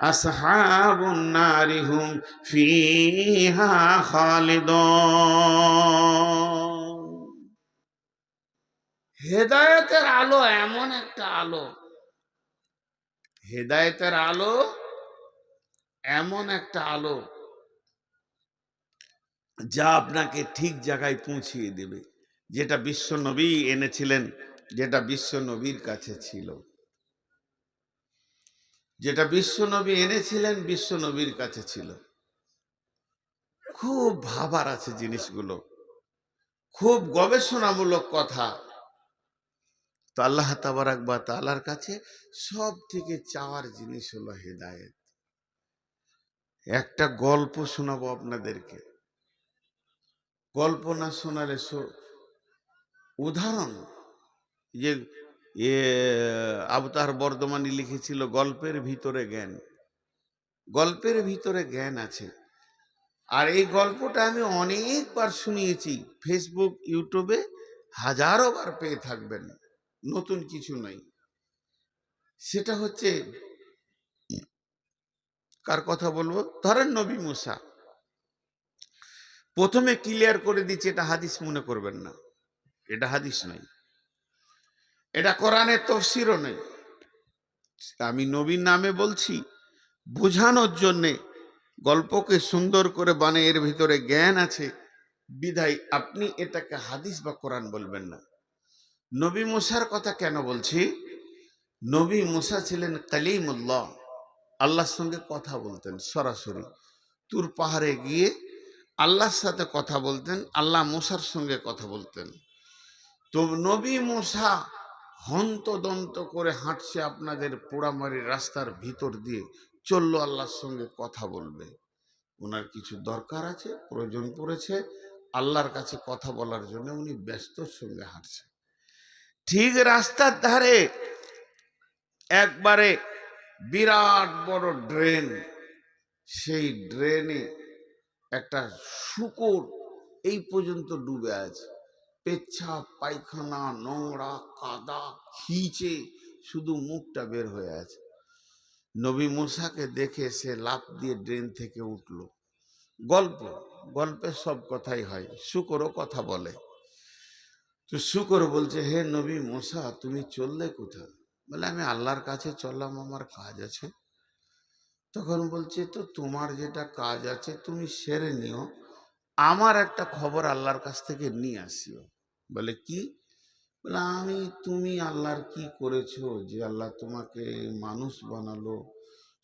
আসহাবুন নারি হুম ফিহা খালিদুন। হেদায়েতের আলো এমন একটা আলো, হেদায়েতের আলো এমন একটা আলো যা আপনাকে ঠিক জায়গায় পৌঁছিয়ে দেবে। যেটা বিশ্ব নবী এনেছিলেন, যেটা বিশ্ব নবীর কাছে ছিল, যেটা বিশ্ব নবী এনেছিলেন, বিশ্ব নবীর কাছে ছিল। খুব ভাবার আছে জিনিসগুলো, খুব গবেষণামূলক কথা। তো আল্লাহ তাবারাক ওয়া তাআলার কাছে সব থেকে চাওয়ার জিনিস হলো হেদায়েত। একটা গল্প শোনাবো আপনাদেরকে, গল্প না শোনালে উদাহরণ, যে আবতার বর্ধমানী লিখেছিল, গল্পের ভিতরে জ্ঞান। গল্পের ভিতরে জ্ঞান আছে। আর এই গল্পটা আমি অনেকবার শুনিয়েছি, ফেসবুক ইউটিউবে হাজারো বার পেয়ে থাকবেন, নতুন কিছু নাই। সেটা হচ্ছে, কার কথা বলবো, ধরেন নবী মুসা। প্রথমে ক্লিয়ার করে দিচ্ছি, এটা হাদিস মনে করবেন না, এটা হাদিস নয়, এটা কোরআনের তাফসীরও নেই। আমি নবীর নামে বলছি বোঝানোর জন্যে, গল্পকে সুন্দর করে বানিয়ে এর ভিতরে জ্ঞান আছে বিধায় আপনি এটাকে হাদিস বা কোরআন বলবেন না। নবী মুসার কথা কেন বলছি? নবী মুসা ছিলেন কালিমুল্লাহ, আল্লাহর সঙ্গে কথা বলতেন সরাসরি। তুর পাহাড়ে গিয়ে আল্লাহর সাথে কথা বলতেন, আল্লাহ মুসার সঙ্গে কথা বলতেন। তো নবী মুসা হন্তদন্ত করে হাঁটছে আপনাদের পোড়ামারি রাস্তার ভিতর দিয়ে, চললো আল্লাহর সঙ্গে কথা বলবে। ওনার কিছু দরকার আছে, প্রয়োজন পড়েছে, আল্লাহর কাছে কথা বলার জন্য উনি ব্যস্তর সঙ্গে হাঁটছেন। ঠিক রাস্তার ধারে একবারে বিরাট বড় ড্রেন, সেই ড্রেনে একটা শূকর এই পর্যন্ত ডুবে আছে, পেচ্ছাপ পায়খানা নোংরা কাদা খিচে শুধু মুখটা বের হয়ে আছে। নবী মুসাকে দেখে সে লাফ দিয়ে ড্রেন থেকে উঠলো। গল্পে সব কথাই হয়, শুকরও কথা বলে। তো শুকর বলছে, হে নবী মুসা, তুমি চললে কোথায়? বলে, আমি আল্লাহর কাছে চললাম, আমার কাজ আছে। তখন বলছে, তো তোমার যেটা কাজ আছে তুমি সেরে নিও, আমার একটা খবর আল্লাহর কাছ থেকে নিয়ে আসিও। বলে, কি? বলে, তুমি আল্লাহর কি করেছো যে আল্লাহ তোমাকে মানুষ বানালো?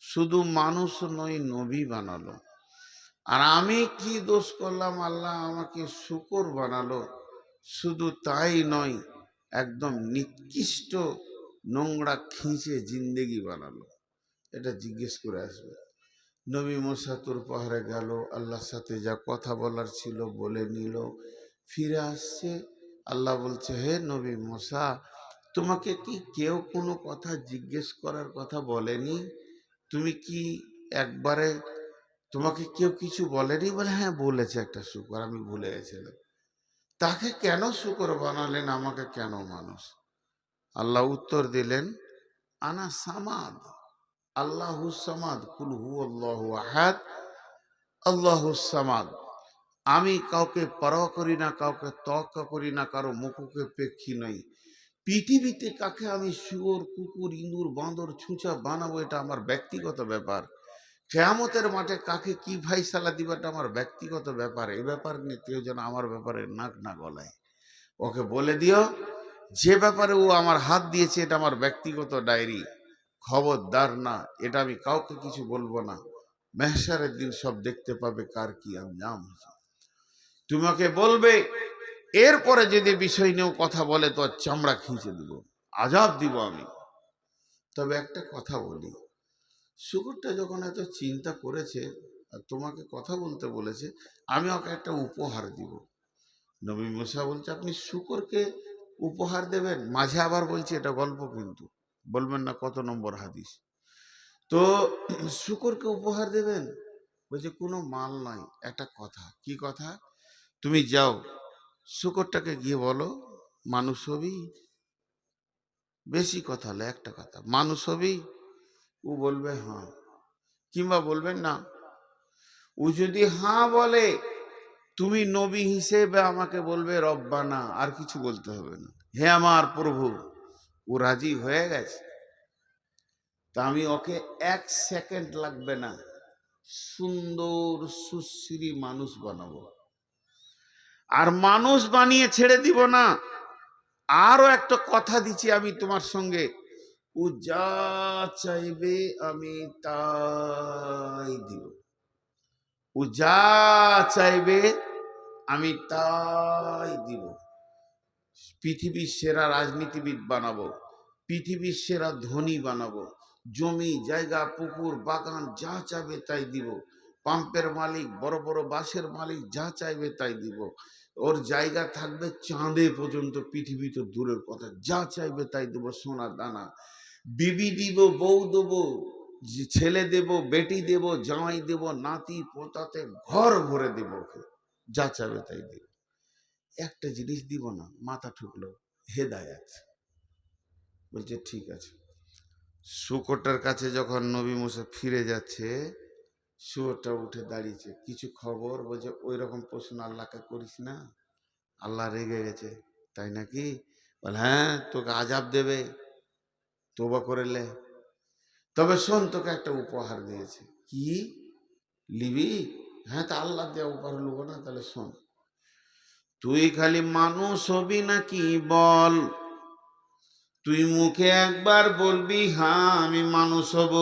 শুধু মানুষ নয়, নবী বানালো। আর আমি কি দোষ করলাম, আল্লাহ আমাকে শুকর বানালো? শুধু তাই নয়, একদম নিকৃষ্ট নোংরা খিঁচে জিন্দেগি বানালো। এটা জিজ্ঞেস করে আসবে। নবী মুসা তুর পাহাড়ে গেল, আল্লাহর সাথে যা কথা বলার ছিল বলে নিল, ফিরে আসছে। আল্লাহ বলছে, হে নবী মুসা, তোমাকে কি কেউ কোনো কথা জিজ্ঞেস করার কথা বলেনি? তুমি কি একবারে, তোমাকে কেউ কিছু বলেনি? বলে, হ্যাঁ বলেছে একটা শুকর, আমি ভুলে গেছিলাম। তাকে কেন শুকর বানালেন, আমাকে কেন মানুষ? আল্লাহ উত্তর দিলেন, আনা সামাদ, আল্লাহুস সামাদ, কুল হু আল্লাহু আহাদ, আল্লাহুস সামাদ। আমি কাউকে পরোয়া করি না, কাউকে তোয়াক্কা করি না, কারো মুখকে পেক্ষী নই। পৃথিবীতে কাকে আমি শুয়োর, কুকুর, ইঁদুর, বাঁদর, ছুঁচা বানাবো, এটা আমার ব্যক্তিগত ব্যাপার। কেয়ামতের মাঠে কাকে কি ফাইসালা দিবাটা আমার ব্যক্তিগত ব্যাপার। এই ব্যাপার নিয়ে কেউ যেন আমার ব্যাপারে নাক না গলায়। ওকে বলে দিও, যে ব্যাপারে ও আমার হাত দিয়েছে এটা আমার ব্যক্তিগত ডায়েরি, খবরদার না, এটা আমি কাউকে কিছু বলবো না। মেহশারের দিন সব দেখতে পাবে কার কি আঞ্জাম হয়েছে। তোমাকে বলবে, এরপরে যদি বিষয় নিয়েও কথা বলে তো চামড়া খিঁচে দিব, আজাব দিব আমি। তবে একটা কথা বলি, শুকুরটা যখন এত চিন্তা করেছে আর তোমাকে কথা বলতে বলেছে, আমি ওকে একটা উপহার দিব। নবী মুসা বলছে, আপনি শুকরকে উপহার দেবেন? মাঝে আবার বলছে, এটা গল্প কিন্তু, বলবেন না কত নম্বর হাদিস। তো শুকরকে উপহার দেবেন? বলছে, কোনো মাল নয়, একটা কথা। কি কথা? তুমি যাও, শুকরটাকে গিয়ে বলো মানুষ হবি। বেশি কথা হলে একটা কথা, মানুষ হবি? ও বলবে হ্যাঁ। কিংবা বলবেন না, ও যদি হ্যাঁ বলে, তুমি নবী হিসেবে আমাকে বলবে রব্বানা, আর কিছু বলতে হবে না, হে আমার প্রভু। ও রাজি হয়ে গেছে, তা আমি ওকে 1 সেকেন্ড লাগবে না, সুন্দর সুশ্রী মানুষ বানাবো। আর মানুষ বানিয়ে ছেড়ে দিব না, আরো একটা কথা দিচ্ছি আমি তোমার সঙ্গে, ও যা চাইবে আমি তাই দিব। ও যা চাইবে আমি তাই দিব। পৃথিবীর সেরা রাজনীতিবিদ বানাবো, পৃথিবীর সেরা ধনী বানাবো, জমি জায়গা পুকুর বাগান যা চাইবে তাই দিব। পাম্পের মালিক, বড় বড় বাসের মালিক যা চাইবে তাই দিব। ওর জায়গা থাকবে চাঁদে পর্যন্ত, পৃথিবী তো দূরের কথা, যা চাইবে তাই দেবো। সোনার দানা, বিবি দিব, বউ দেবো, ছেলে দেব, বেটি দেব, জামাই দেব, নাতি পোতাতে ঘর ভরে দেব ওকে, যা চাইবে তাই দেব। একটা জিনিস দিব না, মাথা ঠুকলো, হেদায়াত। বলছে ঠিক আছে। শুকরটার কাছে যখন নবী মুসা ফিরে যাচ্ছে, শুয়োরটা উঠে দাঁড়িয়েছে, কিছু খবর? বলছে, ওই রকম প্রশ্ন আল্লাহকে করিস না, আল্লাহ রেগে গেছে। তাই নাকি? বলে, হ্যাঁ, তোকে আজাব দেবে, তোবা করেলে। তবে শোন, তোকে একটা উপহার দিয়েছে। কি লিবি? হ্যাঁ, তা আল্লাহ দেওয়া উপহার লুবো না? তাহলে শোন, তুই খালি মানুষ হবি নাকি বল। তুই মুখে একবার বলবি হ্যাঁ আমি মানুষ হব,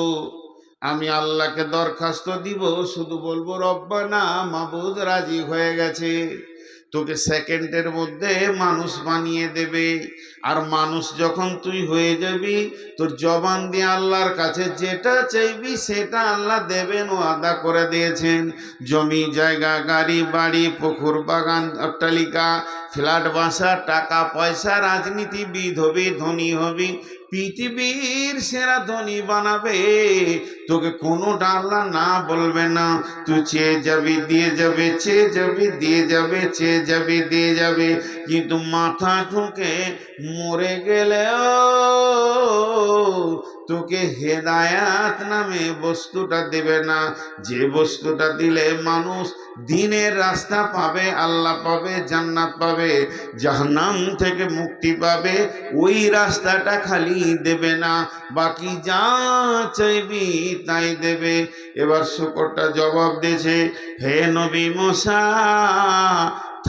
আমি আল্লাহকে দরখাস্ত দিব, শুধু বলবো রব্বানা, মাবুদ রাজি হয়ে গেছে, তোকে সেকেন্ডের মধ্যে মানুষ বানিয়ে দেবে। আর মানুষ যখন তুই হয়ে যাবি, তোর জবান দিয়ে আল্লাহর কাছে যেটা চাইবি সেটা আল্লাহ দেবেন, ও আদা করে দিয়েছেন। জমি জায়গা, গাড়ি বাড়ি, পুকুর বাগান, অট্টালিকা, ফ্ল্যাট বাসা, টাকা পয়সা, রাজনীতিবিদ হবি, ধনী হবি, পৃথিবীর সেরা ধনী বানাবে, তোকে কোনোটা আল্লাহ না বলবে না। তুই চেয়ে যাবি দিয়ে যাবে, চেয়ে যাবি দিয়ে যাবে, চেয়ে যাবি দিয়ে যাবে। কিন্তু মাথা ঠুকে মরে গেলেও তোকে হেদায়াত নামে বস্তুটা দেবে না, যে বস্তুটা দিলে মানুষ দিনের রাস্তা পাবে, আল্লাহ পাবে, জান্নাত পাবে, জাহান্নাম থেকে মুক্তি পাবে, ওই রাস্তাটা খালি দেবে না, বাকি যা চাইবি তাই দেবে। এবার শুকরটা জবাব দিয়েছে, হে নবী মুসা,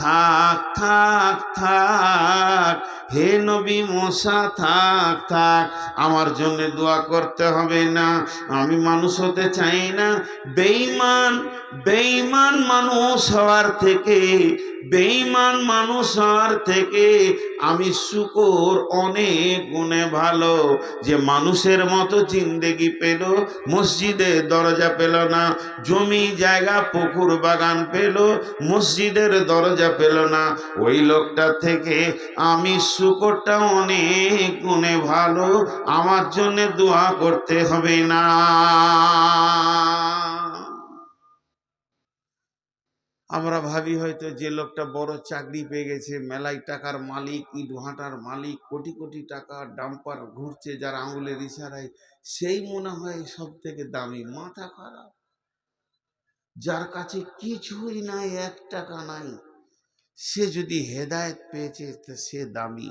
থাক থাক থাক, হে নবী মুসা থাক থাক, আমার জন্য দোয়া করতে হবে না, আমি মানুষ হতে চাই না। বেঈমান বেঈমান মানুষ হওয়ার থেকে, বেঈমান মানুষ হওয়ার থেকে আমি শুকর অনেক গুণে ভালো, যে মানুষের মতো জিন্দেগি পেল, মসজিদে দরজা পেল না, জমি জায়গা পুকুর বাগান পেল, মসজিদের দরজা পেল না, ওই লোকটা থেকে আমি শুকরটা অনেক গুণে ভালো, আমার জন্য দোয়া করতে হবে না। আমরা ভাবি হয়তো যে লোকটা বড় চাকরি পেয়ে গেছে, মেলাই টাকার মালিক, ইট ভাটার মালিক, কোটি কোটি টাকা ডাম্পার ঘুরছে যার আঙুলের ইশারায়, সেই মনে হয় সব থেকে দামি। মাথা খারাপ। যার কাছে কিছুই নাই, 1 টাকা নাই, সে যদি হেদায়েত পেয়েছে তো সে দামি,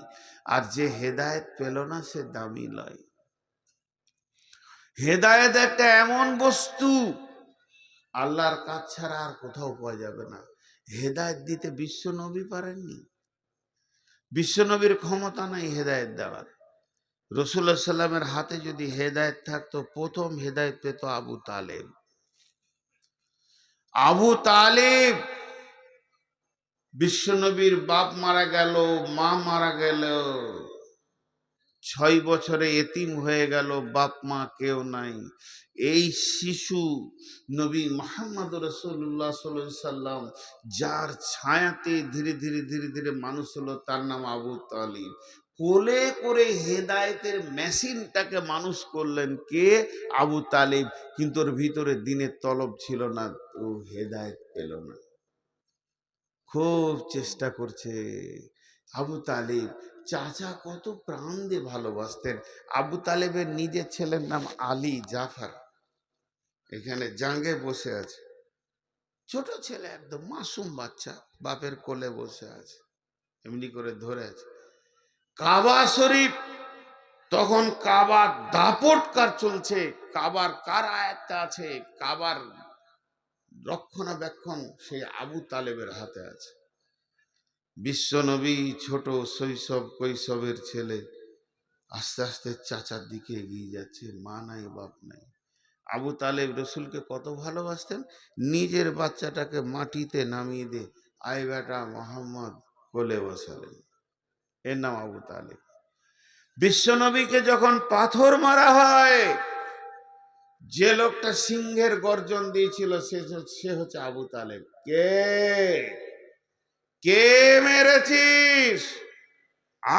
আর যে হেদায়েত পেল না সে দামি নয়। হেদায়েত একটা এমন বস্তু, আল্লাহর কাজ ছাড়া আর কোথাও পাওয়া যাবে না। হেদায়েত দিতে বিশ্ব নবী পারেননি, বিশ্ব নবীর ক্ষমতা নাই হেদায়েত দেওয়ার। রাসূলুল্লাহ সাল্লামের হাতে যদি হেদায়েত থাকতো, প্রথম হেদায়েত পেত আবু তালেব। আবু তালেব, বিশ্ব নবীর বাপ মারা গেল, মা মারা গেল, 6 বছরে এতিম হয়ে গেল, বাপ মা কেউ নাই। এই শিশু নবী মুহাম্মদ রাসূলুল্লাহ সাল্লাল্লাহু আলাইহি সাল্লাম, যার ছায়াতে ধীরে ধীরে ধীরে ধীরে মানুষ হলো, তার নাম আবু তালিব। কোলে করে হেদায়েতের মেশিনটাকে মানুষ করলেন কে? আবু তালিব। কিন্তু ওর ভিতরে দিনের তলব ছিল না, ও হেদায়েত পেল না। খুব চেষ্টা করছে। আবু তালিব চাচা কত প্রাণ দিয়ে ভালোবাসতেন। আবু তালেবের নিজের ছেলের নাম আলী জাফর, এখানে জাঙ্গে বসে আছে, ছোট ছেলে, একদম মাসুম বাচ্চা, বাপের কোলে বসে আছে, এমনি করে ধরে আছে। কাবা শরীফ, তখন কাবার দাপটকার চলছে, কাবার কার আয়াতটা আছে, কাবার রক্ষণাবেক্ষণ সেই আবু তালেবের হাতে আছে। বিশ্বনবী ছোট শৈশব কৈশোরের ছেলে, আস্তে আস্তে চাচার দিকে এগিয়ে যাচ্ছে, মা নাই বাপ নাই। আবু তালেব রসুলকে কত ভালোবাসতেন, নিজের বাচ্চাটাকে মাটিতে নামিয়ে দিয়ে আয় বেটা মোহাম্মদ কোলে বসালেন, এর নাম আবু তালেব। বিশ্বনবীকে যখন পাথর মারা হয়, যে লোকটা সিংহের গর্জন দিয়েছিল সে হচ্ছে আবু তালেব। কে কে মেরেছিস?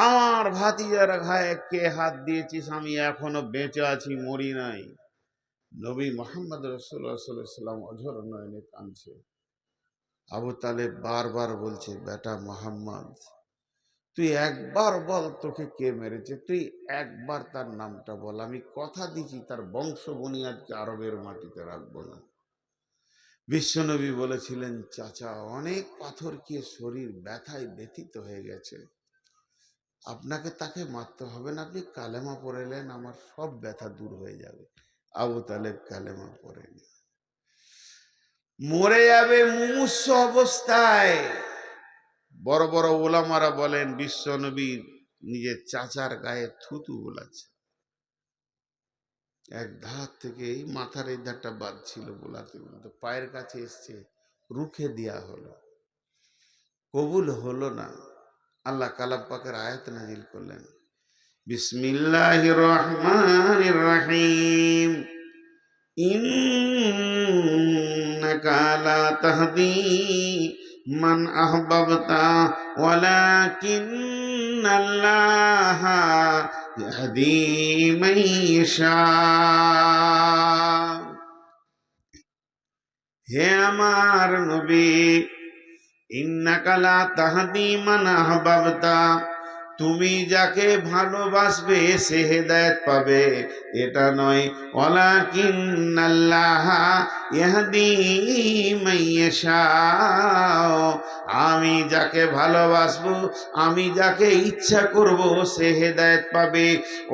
আমার ভাতিজার গায়ে কে হাত দিয়েছিস? আমি এখনো বেঁচে আছি, মরি নাই। নবী মুহাম্মদ রাসূলুল্লাহ সাল্লাল্লাহু আলাইহি ওয়াসাল্লাম অঝর নয়নে কাঁদছে। আবু তালেব বারবার বলছে, বেটা মোহাম্মদ, তুই একবার বল তোকে কে মেরেছে, তুই একবার তার নামটা বল, আমি কথা দিচ্ছি তার বংশ বুনিয়াদকে আরবের মাটিতে রাখবো না। বিশ্বনবী বলেছিলেন, চাচা অনেক পাথর খেয়ে শরীর ব্যথায় ব্যথিত হয়ে গেছে, আপনাকে তাকে মারতে হবে না, আপনি কালেমা পড়েলেন, আমার সব ব্যথা দূর হয়ে যাবে। আবু তালেব কালেমা পড়েনি, মরে যাবে মুমূর্ষ অবস্থায়। বড় বড় ওলামারা বলেন, বিশ্বনবী নিজের চাচার গায়ে থুতু বোলাচ্ছে, এক ধার থেকে এই মাথার এই ধারটা বাদ ছিল, বোলাতে বলতে পায়ের কাছে এসছে, রুখে দেয়া হলো, কবুল হলো না। আল্লাহ কালাম পাকের আয়াত নাজিল করলেন, বিসমিল্লাহির রহমানির রহিম, ইন্নাকা লা তাহদি মান আহবাবতা ওয়ালাকিন্নাল্লাহা ইয়াহদি মান ইয়াশা। হে আমার নবী, ইন্নাকা লা তাহদি মান আহবাবতা, তুমি যাকে ভালোবাসবে সে হেদায়েত পাবে, এটা নয়। ওয়ালাকিন্নাল্লাহা ইয়াহদি মাইয়াশা, আমি যাকে ভালোবাসবো, আমি যাকে ইচ্ছা করব সে হেদায়েত পাবে।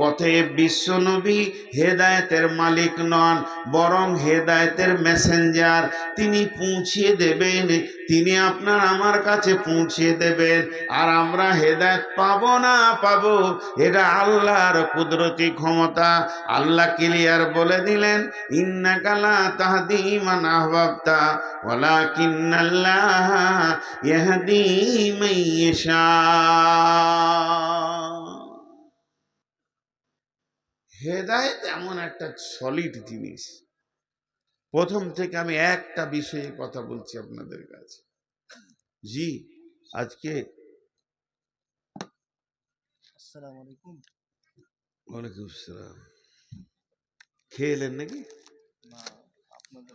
অতএব বিশ্বনবী হেদায়েতের মালিক নন, বরং হেদায়েতের মেসেঞ্জার। তিনি পৌঁছিয়ে দেবেন, তিনি আপনার আমার কাছে পৌঁছিয়ে দেবেন। আর আমরা হেদায়েত পাবো না পাবো, এটা আল্লাহর কুদরতি ক্ষমতা। আল্লাহ ক্লিয়ার বলে দিলেন, ইন্নাকা লা তাহদি মান আহবাবতা ওয়ালাকিন্নাল্লাহ ইয়াহদি মাইয়াশা। হেদায়েত এমন একটা সলিড জিনিস। প্রথম থেকে আমি একটা বিষয়ে কথা বলছি আপনাদের কাছে। জি, আজকে আসসালামু আলাইকুম। ওয়ালাইকুম আসসালাম। খেয়ে এলেন নাকি? না, আপনাদের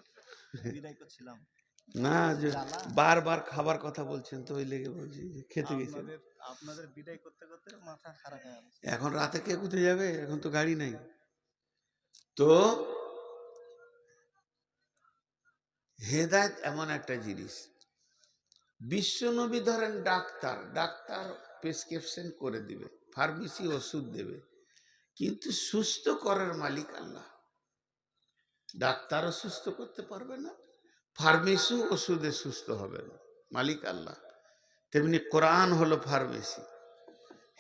বিদায় করছিলাম। না, যে জ্বালা। বারবার খাবার কথা বলছেন তো ওই লেগে বলছি যে খেতে গেছেন। আপনাদের বিদায় করতে করতে মাথা খারাপ হয়ে গেছে। এখন রাতে কে কোথায় যাবে? এখন তো গাড়ি নাই। তো হেদায়েত এমন একটা জিনিস। বিশ্বনবী ধরেন ডাক্তার, ডাক্তার প্রেসক্রিপশন করে দিবে, ফার্মেসি ওষুধ দেবে, কিন্তু সুস্থ করার মালিক আল্লাহ। ডাক্তারও সুস্থ করতে পারবে না, ফার্মেসিও ওষুধে সুস্থ হবে না, মালিক আল্লাহ। তেমনি কোরআন হলো ফার্মেসি।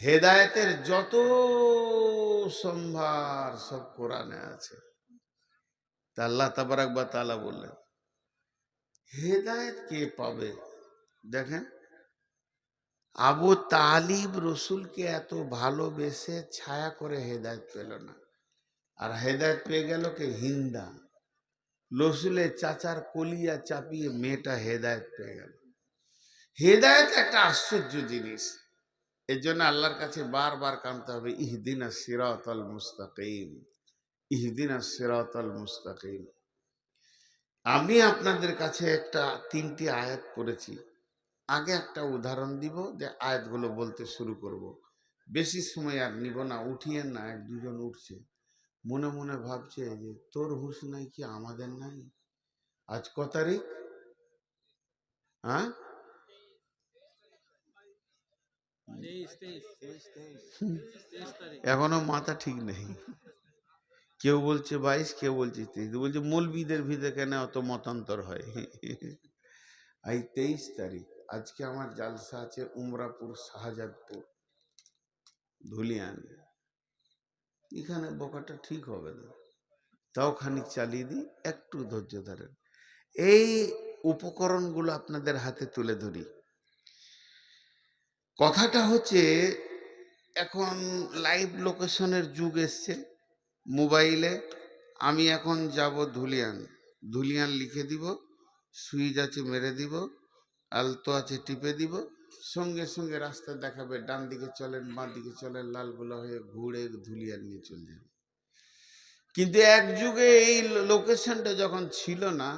হেদায়েতের যত সম্ভার সব কোরআনে আছে। তা আল্লাহ তাবারাক ওয়া তাআলা বললেন, হেদায়েত কে পাবে? দেখেন, আবু তালিব রসুলকে এত ভালোবেসে ছায়া করে হেদায়েত পেল না, আর হেদায়েত পেয়ে গেল কে? হিন্দা। রসুলের চাচার কলিয়া চাপিয়ে মেয়েটা হেদায়েত পেয়ে গেল। হেদায়েত একটা আশ্চর্য জিনিস। এর জন্য আল্লাহর কাছে বারবার কাঁদতে হবে, ইহদিনাস সিরাতাল মুস্তাকিম, ইহদিনাস সিরাতাল মুস্তাকিম। আমি আপনাদের কাছে একটা 3টি আয়াত পড়েছি। আগে একটা উদাহরণ দিব, যে আয়াতগুলো বলতে শুরু করব। বেশি সময় আর নিব না, উঠিয়েন না। 1-2 জন উঠছে, মনে মনে ভাবছে যে তোর হুঁশ নাই কি আমাদের নাই? আজ ক তারিখ? হ্যাঁ, 23 এখনো মাথা ঠিক নেই। কেউ বলছে 22, কেউ বলছে 23, বলছে মৌলবীদের ভিতরে কেন অত মতান্তর হয়। এই 23 তারিখ আজকে আমার জালসা আছে উমরাপুর, শাহজাদপুর, ধুলিয়ান। এখানে বকাটা ঠিক হবে না, তাও খানিক চালিয়ে দিই, একটু ধৈর্য ধরেন। এই উপকরণগুলো আপনাদের হাতে তুলে ধরি। কথাটা হচ্ছে, এখন লাইভ লোকেশনের যুগ এসছে মোবাইলে। আমি এখন যাব ধুলিয়ান, ধুলিয়ান লিখে দিব, সুইচ আছে মেরে দিব, আলতো আছে টিপে দিব, সঙ্গে সঙ্গে রাস্তা দেখাবে, ডান দিকে চলেন, বাঁ দিকে চলেন, লালগোলা হয়ে ঘুরে ধুলিয়ান নিয়ে চলে যাবে। কিন্তু এক যুগে এই লোকেশনটা যখন ছিল না,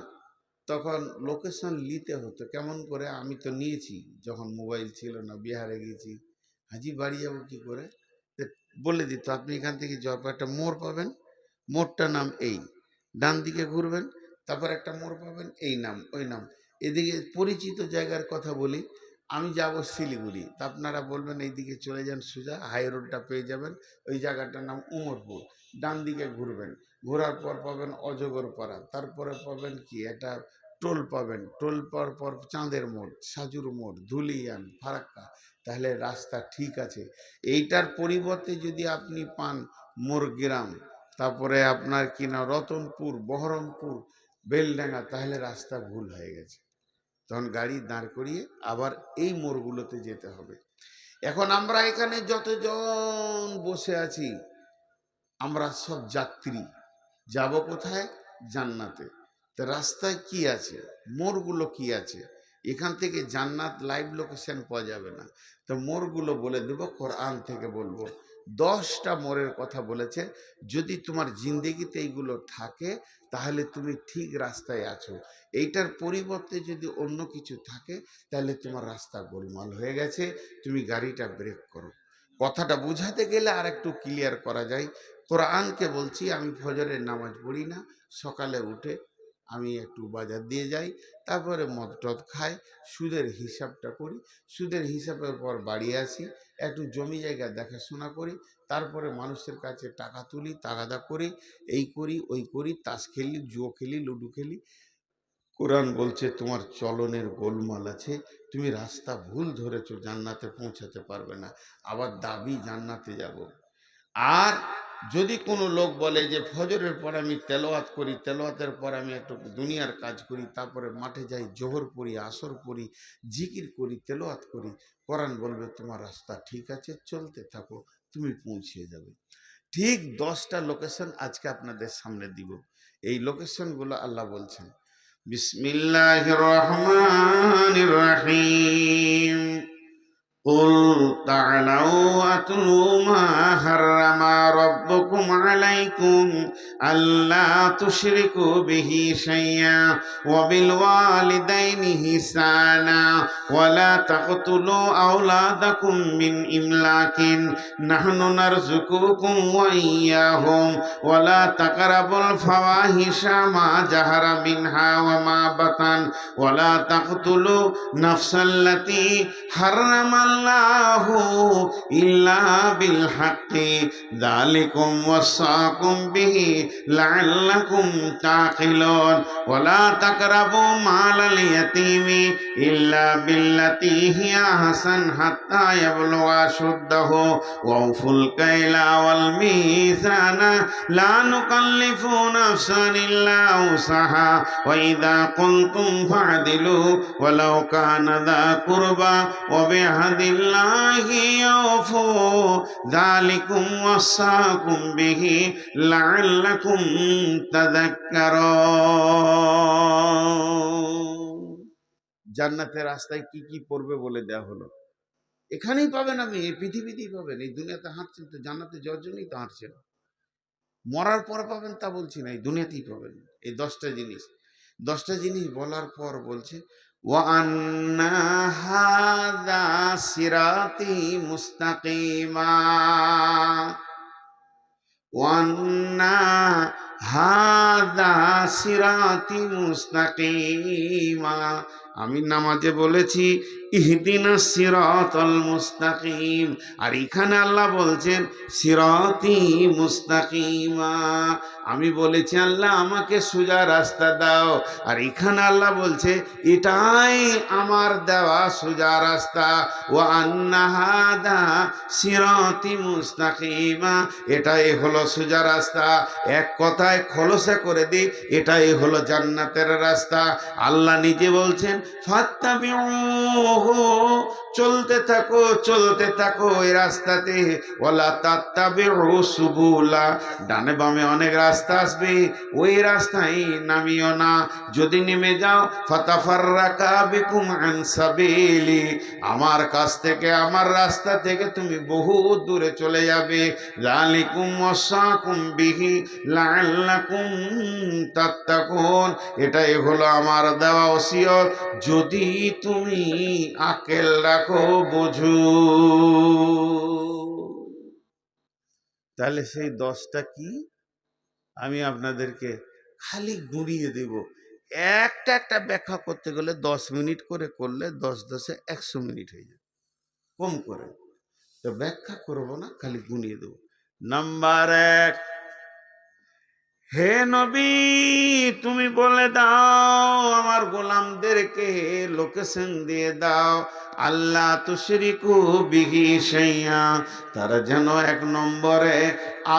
তখন লোকেশন নিতে হতো। কেমন করে? আমি তো নিয়েছি যখন মোবাইল ছিল না, বিহারে গেছি, হাজি বাড়ি যাবো কি করে, বলে দিত আপনি এখান থেকে যাওয়ার পর একটা মোড় পাবেন, মোড়টার নাম এই, ডান দিকে ঘুরবেন, তারপর একটা মোড় পাবেন, এই নাম ওই নাম। এদিকে পরিচিত জায়গার কথা বলি, আমি যাব শিলিগুড়ি, তা আপনারা বলবেন এইদিকে চলে যান সোজা, হাই রোডটা পেয়ে যাবেন, ওই জায়গাটার নাম উমরপুর। ডান দিকে ঘুরবেন, ঘোরার পর পাবেন অজগরপাড়া, তারপরে পাবেন কি একটা টোল পাবেন, টোল পর পর চাঁদের মোড়, সাজুর মোড়, ধুলিয়ান, ফারাক্কা। তাহলে রাস্তা ঠিক আছে। এইটার পরিবর্তে যদি আপনি পান মোরগ্রাম, তারপরে আপনার কিনা রতনপুর, বহরমপুর, বেলডাঙ্গা, তাহলে রাস্তা ভুল হয়ে গেছে। তখন গাড়ি দাঁড় করিয়ে আবার এই মোড়গুলোতে যেতে হবে। এখন আমরা এখানে যতজন বসে আছি, আমরা সব যাত্রী, যাব কোথায়? জান্নাতে। তো রাস্তায় কি আছে, মোড়গুলো কি আছে? এখান থেকে জান্নাত লাইভ লোকেশন পাওয়া যাবে না, তো মোড়গুলো বলে দেব, কোরআন থেকে বলবো। 10টা মোড়ের কথা বলেছে। যদি তোমার জিন্দেগিতে এইগুলো থাকে, তাহলে তুমি ঠিক রাস্তায় আছো। এইটার পরিবর্তে যদি অন্য কিছু থাকে, তাহলে তোমার রাস্তা গোলমাল হয়ে গেছে, তুমি গাড়িটা ব্রেক করো। কথাটা বুঝাতে গেলে আর একটু ক্লিয়ার করা যায়। কোরআনকে বলছি আমি ফজরের নামাজ পড়ি না, সকালে উঠে আমি একটু বাজার দিয়ে যাই, তারপরে মদ টদ খাই, সুদের হিসাবটা করি, সুদের হিসাবের পর বাড়ি আসি, একটু জমি জায়গা দেখাশোনা করি, তারপরে মানুষের কাছে টাকা তুলি, তাগাদা করি, এই করি ওই করি, তাস খেলি, জুয়ো খেলি, লুডো খেলি। কোরআন বলছে তোমার চলনের গোলমাল আছে, তুমি রাস্তা ভুল ধরেছো, জান্নাতে পৌঁছাতে পারবে না। আবার দাবি জান্নাতে যাব। আর যদি কোনো লোক বলে যে ফজরের পর আমি তেলাওয়াত করি, তেলাওয়াতের পর আমি একটু দুনিয়ার কাজ করি, তারপরে মাঠে যাই, জোহর পড়ি, আসর পড়ি, জিকির করি, তেলাওয়াত করি, কোরআন বলবে তোমার রাস্তা ঠিক আছে, চলতে থাকো, তুমি পৌঁছে যাবে। ঠিক 10টা লোকেশন আজকে আপনাদের সামনে দিব। এই লোকেশনগুলো আল্লাহ বলছেন, বিসমিল্লাহির রহমানির রহিম। قل تعالوا أتلوا ما حرم ربكم عليكم ألا تشركوا به شيئا وبالوالدين إحسانا ولا تقتلوا أولادكم من إملاق نحن نرزقكم وإياهم ولا تقربوا الفواحش ما ظهر منها وما بطن ولا تقتلوا نفس التي حرم الله إلا بالحق ذلكم وصاكم به لعلكم تعقلون ولا تقربوا مال اليتيم إلا بالتي هي أحسن حتى يبلغ أشده وأوفوا الكيل والميزان لا نكلف نفسا إلا وسعها وإذا قلتم فاعدلوا ولو كان ذا قربى وبعهد الله يوفوا ذلكم وصاكم به لعلكم تذكرون। জান্নাতের রাস্তায় কি কি পড়বে বলে দেয়া হলো, এখানেই পাবেন, আপনি এই পৃথিবীতেই পাবেন, এই দুনিয়াতে হাঁটছেন তো জান্নাতে যাওয়ার জন্যই তো হাঁটছেন। মরার পর পাবেন তা বলছি না, এই দুনিয়াতেই পাবেন। এই 10টা জিনিস বলার পর বলছে ওয়ান্না হাযা সিরাতি মুস্তাকিমা, ওয়ান্না হাযা সিরাতি মুস্তাকিমা। আমি নামাজে বলেছি ইহদিনাস সিরাতাল মুস্তাকিম, আর এখানে আল্লাহ বলছেন সিরাতি মুস্তাকিমা। আমি বলেছি আল্লাহ আমাকে সোজা রাস্তা দাও, আর এখানে আল্লাহ বলছে এটাই আমার দেওয়া সোজা রাস্তা। ওয়া আন্না হাদা সিরাতি মুস্তাকিমা, এটাই হলো সোজা রাস্তা। এক কথায় খোলসা করে দিই, এটাই হলো জান্নাতের রাস্তা। আল্লাহ নিজে বলছেন ফাত্তাবিউহু, চলতে থাকো চলতে থাকো এই রাস্তাতে। ওয়ালা তাত্তাবিউ সুবুলা, ডানে বামে অনেক রাস্তা আসবে, ওই রাস্তায় নামিও না। যদি নেমে যাও ফাতাফাররাকা বিকুম আন সাবিলি, আমার কাছ থেকে আমার রাস্তা থেকে তুমি বহু দূরে চলে যাবে। যালিকুম ওয়াসাকুম বিহি লাআল্লাকুম তাত্তাকুন, এটাই হলো আমার দেওয়া ওসিয়ত, যদি তুমি আকেল রাখো, বুঝো। তাহলে সেই 10টা কি আমি আপনাদেরকে খালি গুঁড়িয়ে দেব। একটা একটা ব্যাখ্যা করতে গেলে 10 মিনিট করে করলে 10 10 100 মিনিট হয়ে যাবে কম করে, তো ব্যাখ্যা করব না, খালি গুনিয়ে দেব। নাম্বার 1, হে নবী তুমি বলে দাও আমার গোলামদেরকে, লোকেশন দিয়ে দাও, আল্লাহ তুশরিকু বিহি শাইআ, তারা যেন 1 নম্বরে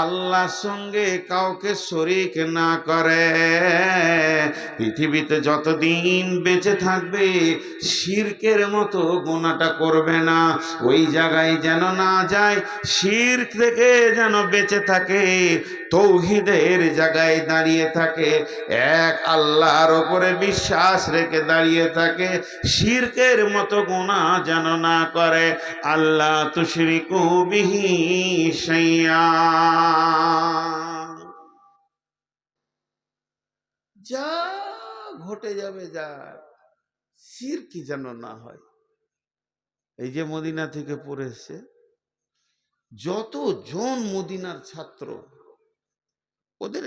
আল্লাহর সঙ্গে কাউকে শরীক না করে। পৃথিবীতে যতদিন বেঁচে থাকবে শিরকের মতো গুনাহটা করবে না, ওই জায়গায় যেন না যায়, শিরক থেকে যেন বেঁচে থাকে, তৌহিদের জায়গায় দাঁড়িয়ে থাকে, এক আল্লাহর উপরে বিশ্বাস রেখে দাঁড়িয়ে থাকে, শিরকের মতো গুনাহ যেন না করে। আল্লাহ তুশরিকু বিহি শাইআ, যা ঘটে যাবে যা, শিরক যেন না হয়। এই যে মদিনা থেকে পড়ে এসছে যতজন মদিনার ছাত্র, ওদের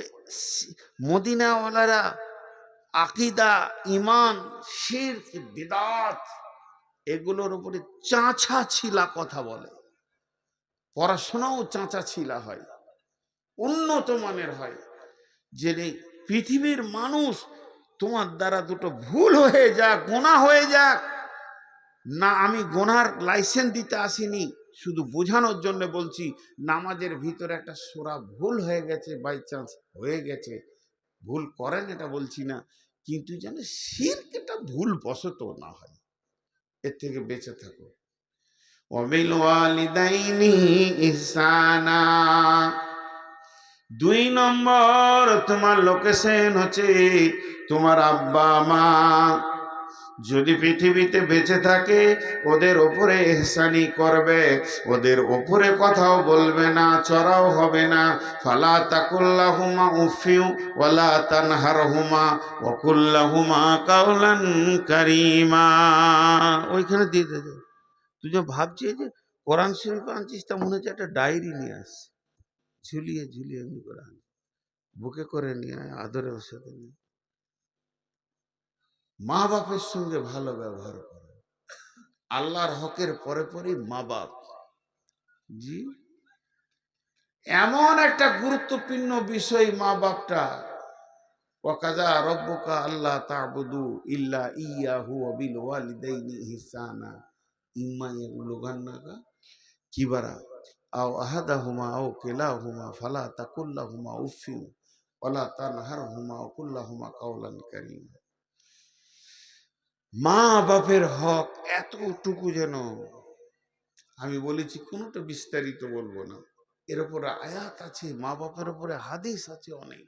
মদিনাওয়ালারা আকিদা, ইমান, শিরক, বিদআত এগুলোর উপরে চাঁচা ছিলা কথা বলে। পড়াশোনাও চাঁচা ছিলা হয়, উন্নত মানের হয়। যে পৃথিবীর মানুষ তোমার দ্বারা দুটো ভুল হয়ে যাক, গোনা হয়ে যাক না, আমি গোনার লাইসেন্স দিতে আসিনি, শুধু বোঝানোর জন্য বলছি, নামাজের ভিতরে একটা সূরা ভুল হয়ে গেছে, বাই চান্স হয়ে গেছে, ভুল করেন এটা বলছি না, কিন্তু যেন শিরকটা ভুল বশত না হয়, এর থেকে বেঁচে থাকো। ওয়াবিল ওয়ালিদাইনি ইহসানা। 2 নম্বর তোমার লোকেশন হচ্ছে তোমার আব্বা মা। যদি পৃথিবীতে বেঁচে থাকে ওদের ওপরে ইহসানি করবে, ওদের ওপরে কথাও বলবে না, চড়াও হবে না। ফালা তাকুল্লাহুমা উফিউ ওয়ালা তানহারহুমা ওয়া কুল্লাহুমা কাওলান কারীমা। ওইখানে দিয়ে দে। তুই যে ভাবছিস যে কোরআন শরীফ আনছিস, তা মনে হচ্ছে একটা ডায়েরি নিয়ে আস, ঝুলিয়ে ঝুলিয়ে এমনি করে আন, বুকে করে নিয়ে আয়, আদরের সাথে নিয়ে। মা বাপের সঙ্গে ভালো ব্যবহার করো। আল্লাহর হকের পরে পরই মা বাপ। জি, এমন একটা গুরুত্বপূর্ণ বিষয় মা বাপটা। ওয়াকাযা রব্বুকা আল্লা তা'বুদু ইল্লা ইয়াহু ওয়া বিল ওয়ালিদাইনি ইহসানা ইম্মা ইয়াবলুগান্নাকা কিবারা আও আহাদাহুমা আও কিলাহুমা ফালা তাকুল্লাহুমা উফিন ওয়ালা তানহারহুমা ওয়া কুল্লাহুমা কাওলান কারীমা। মা বাপের হক এতটুকু, যেন আমি বলেছি কোনোটা বিস্তারিত বলবো না, এর উপরে আয়াত আছে, মা বাপের উপরে হাদিস আছে অনেক।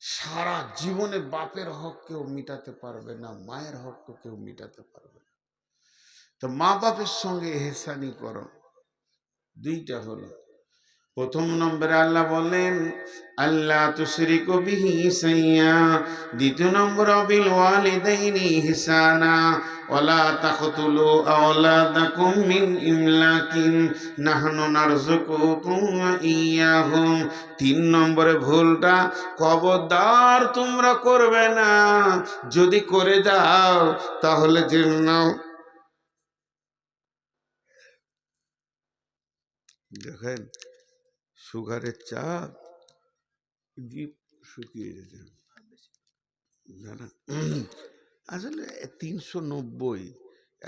সারা জীবনে বাপের হক কেউ মিটাতে পারবে না, মায়ের হক তো কেউ মিটাতে পারবে না। তো মা বাপের সঙ্গে এহসানি করো। 2টা হলো, প্রথম নম্বরে আল্লাহ বলেন আল্লাহ তুশরিকু বিহি শাইয়্যা। 2 নম্বর বিল ওয়ালিদাইনি ইহসানা ওয়ালা তাকতুলু আওলাদাকুম মিন ইমলাকিন নাহনু নারযুকুকুম ওয়া ইয়্যাহুম। 3 নম্বরে ভুলটা খবরদার তোমরা করবে না, যদি করে যাও তাহলে জেনে নাও। দেখেন সুগারের চাপ জিভ শুকিয়ে যেতে, না না, আসলে 390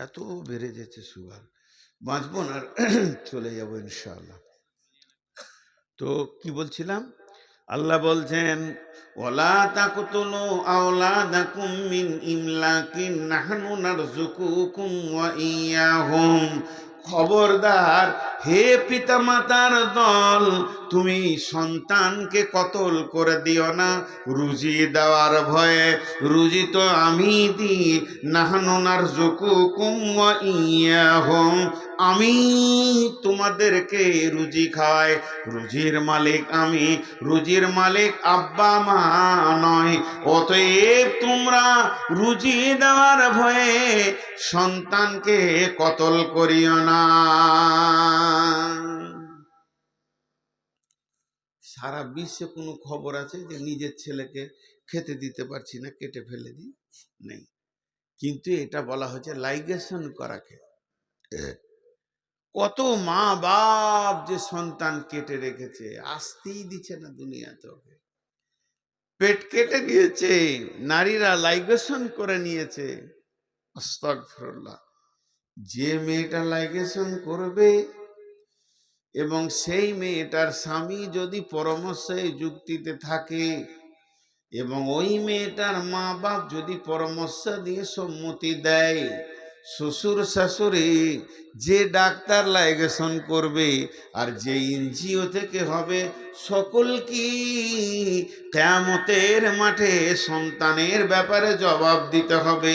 এত বেড়ে যাচ্ছে সুগার, বাঁচবো না, আর চলে যাবো ইনশাআল্লাহ। তো কি বলছিলাম, আল্লাহ বলছেন ওয়ালা তাকতুলু আওলাদাকুম মিন ইমলাকিন নাহনু নারযুকুকুম ওয়া ইয়্যাহুম। খবরদার হে পিতামাতার দল, তুমি সন্তানকে কতল করে দিও না রুজি দেওয়ার ভয়ে। রুজি তো আমি দিই, নাহনু নারযুকুকুম ওয়া ইয়্যাহুম, আমি তোমাদেরকে রুজি খাওয়াই, রুজির মালিক আমি, রুজির মালিক আব্বা মা নয়। অতএব তোমরা রুজি দেওয়ার ভয়ে সন্তানকে কতল করিও না। সারা বিশ্বে কোনো খবর আছে যে নিজের ছেলেকে খেতে দিতে পারছি না, কেটে ফেলে দিই? নেই। কিন্তু এটা বলা হচ্ছে লাইগেশন করাকে। কত মা বাপ যে সন্তান কেটে রেখেছে, আসতেই দিচ্ছে না দুনিয়াতে, ওকে পেট কেটে নিয়েছে, নারীরা লাইগেশন করে নিয়েছে। আস্তাগফিরুল্লাহ। যে মেয়েটা লাইগেশন করবে এবং সেই মেয়েটার স্বামী যদি পরামর্শে যুক্তিতে থাকে এবং ওই মেয়েটার মা বাপ যদি পরামর্শ দিয়ে সম্মতি দেয়, শ্বশুর শাশুড়ি যে ডাক্তার লাইগেশন করবে আর যে এনজিও থেকে হবে, সকল কি কিয়ামতের মাঠে সন্তানের ব্যাপারে জবাব দিতে হবে।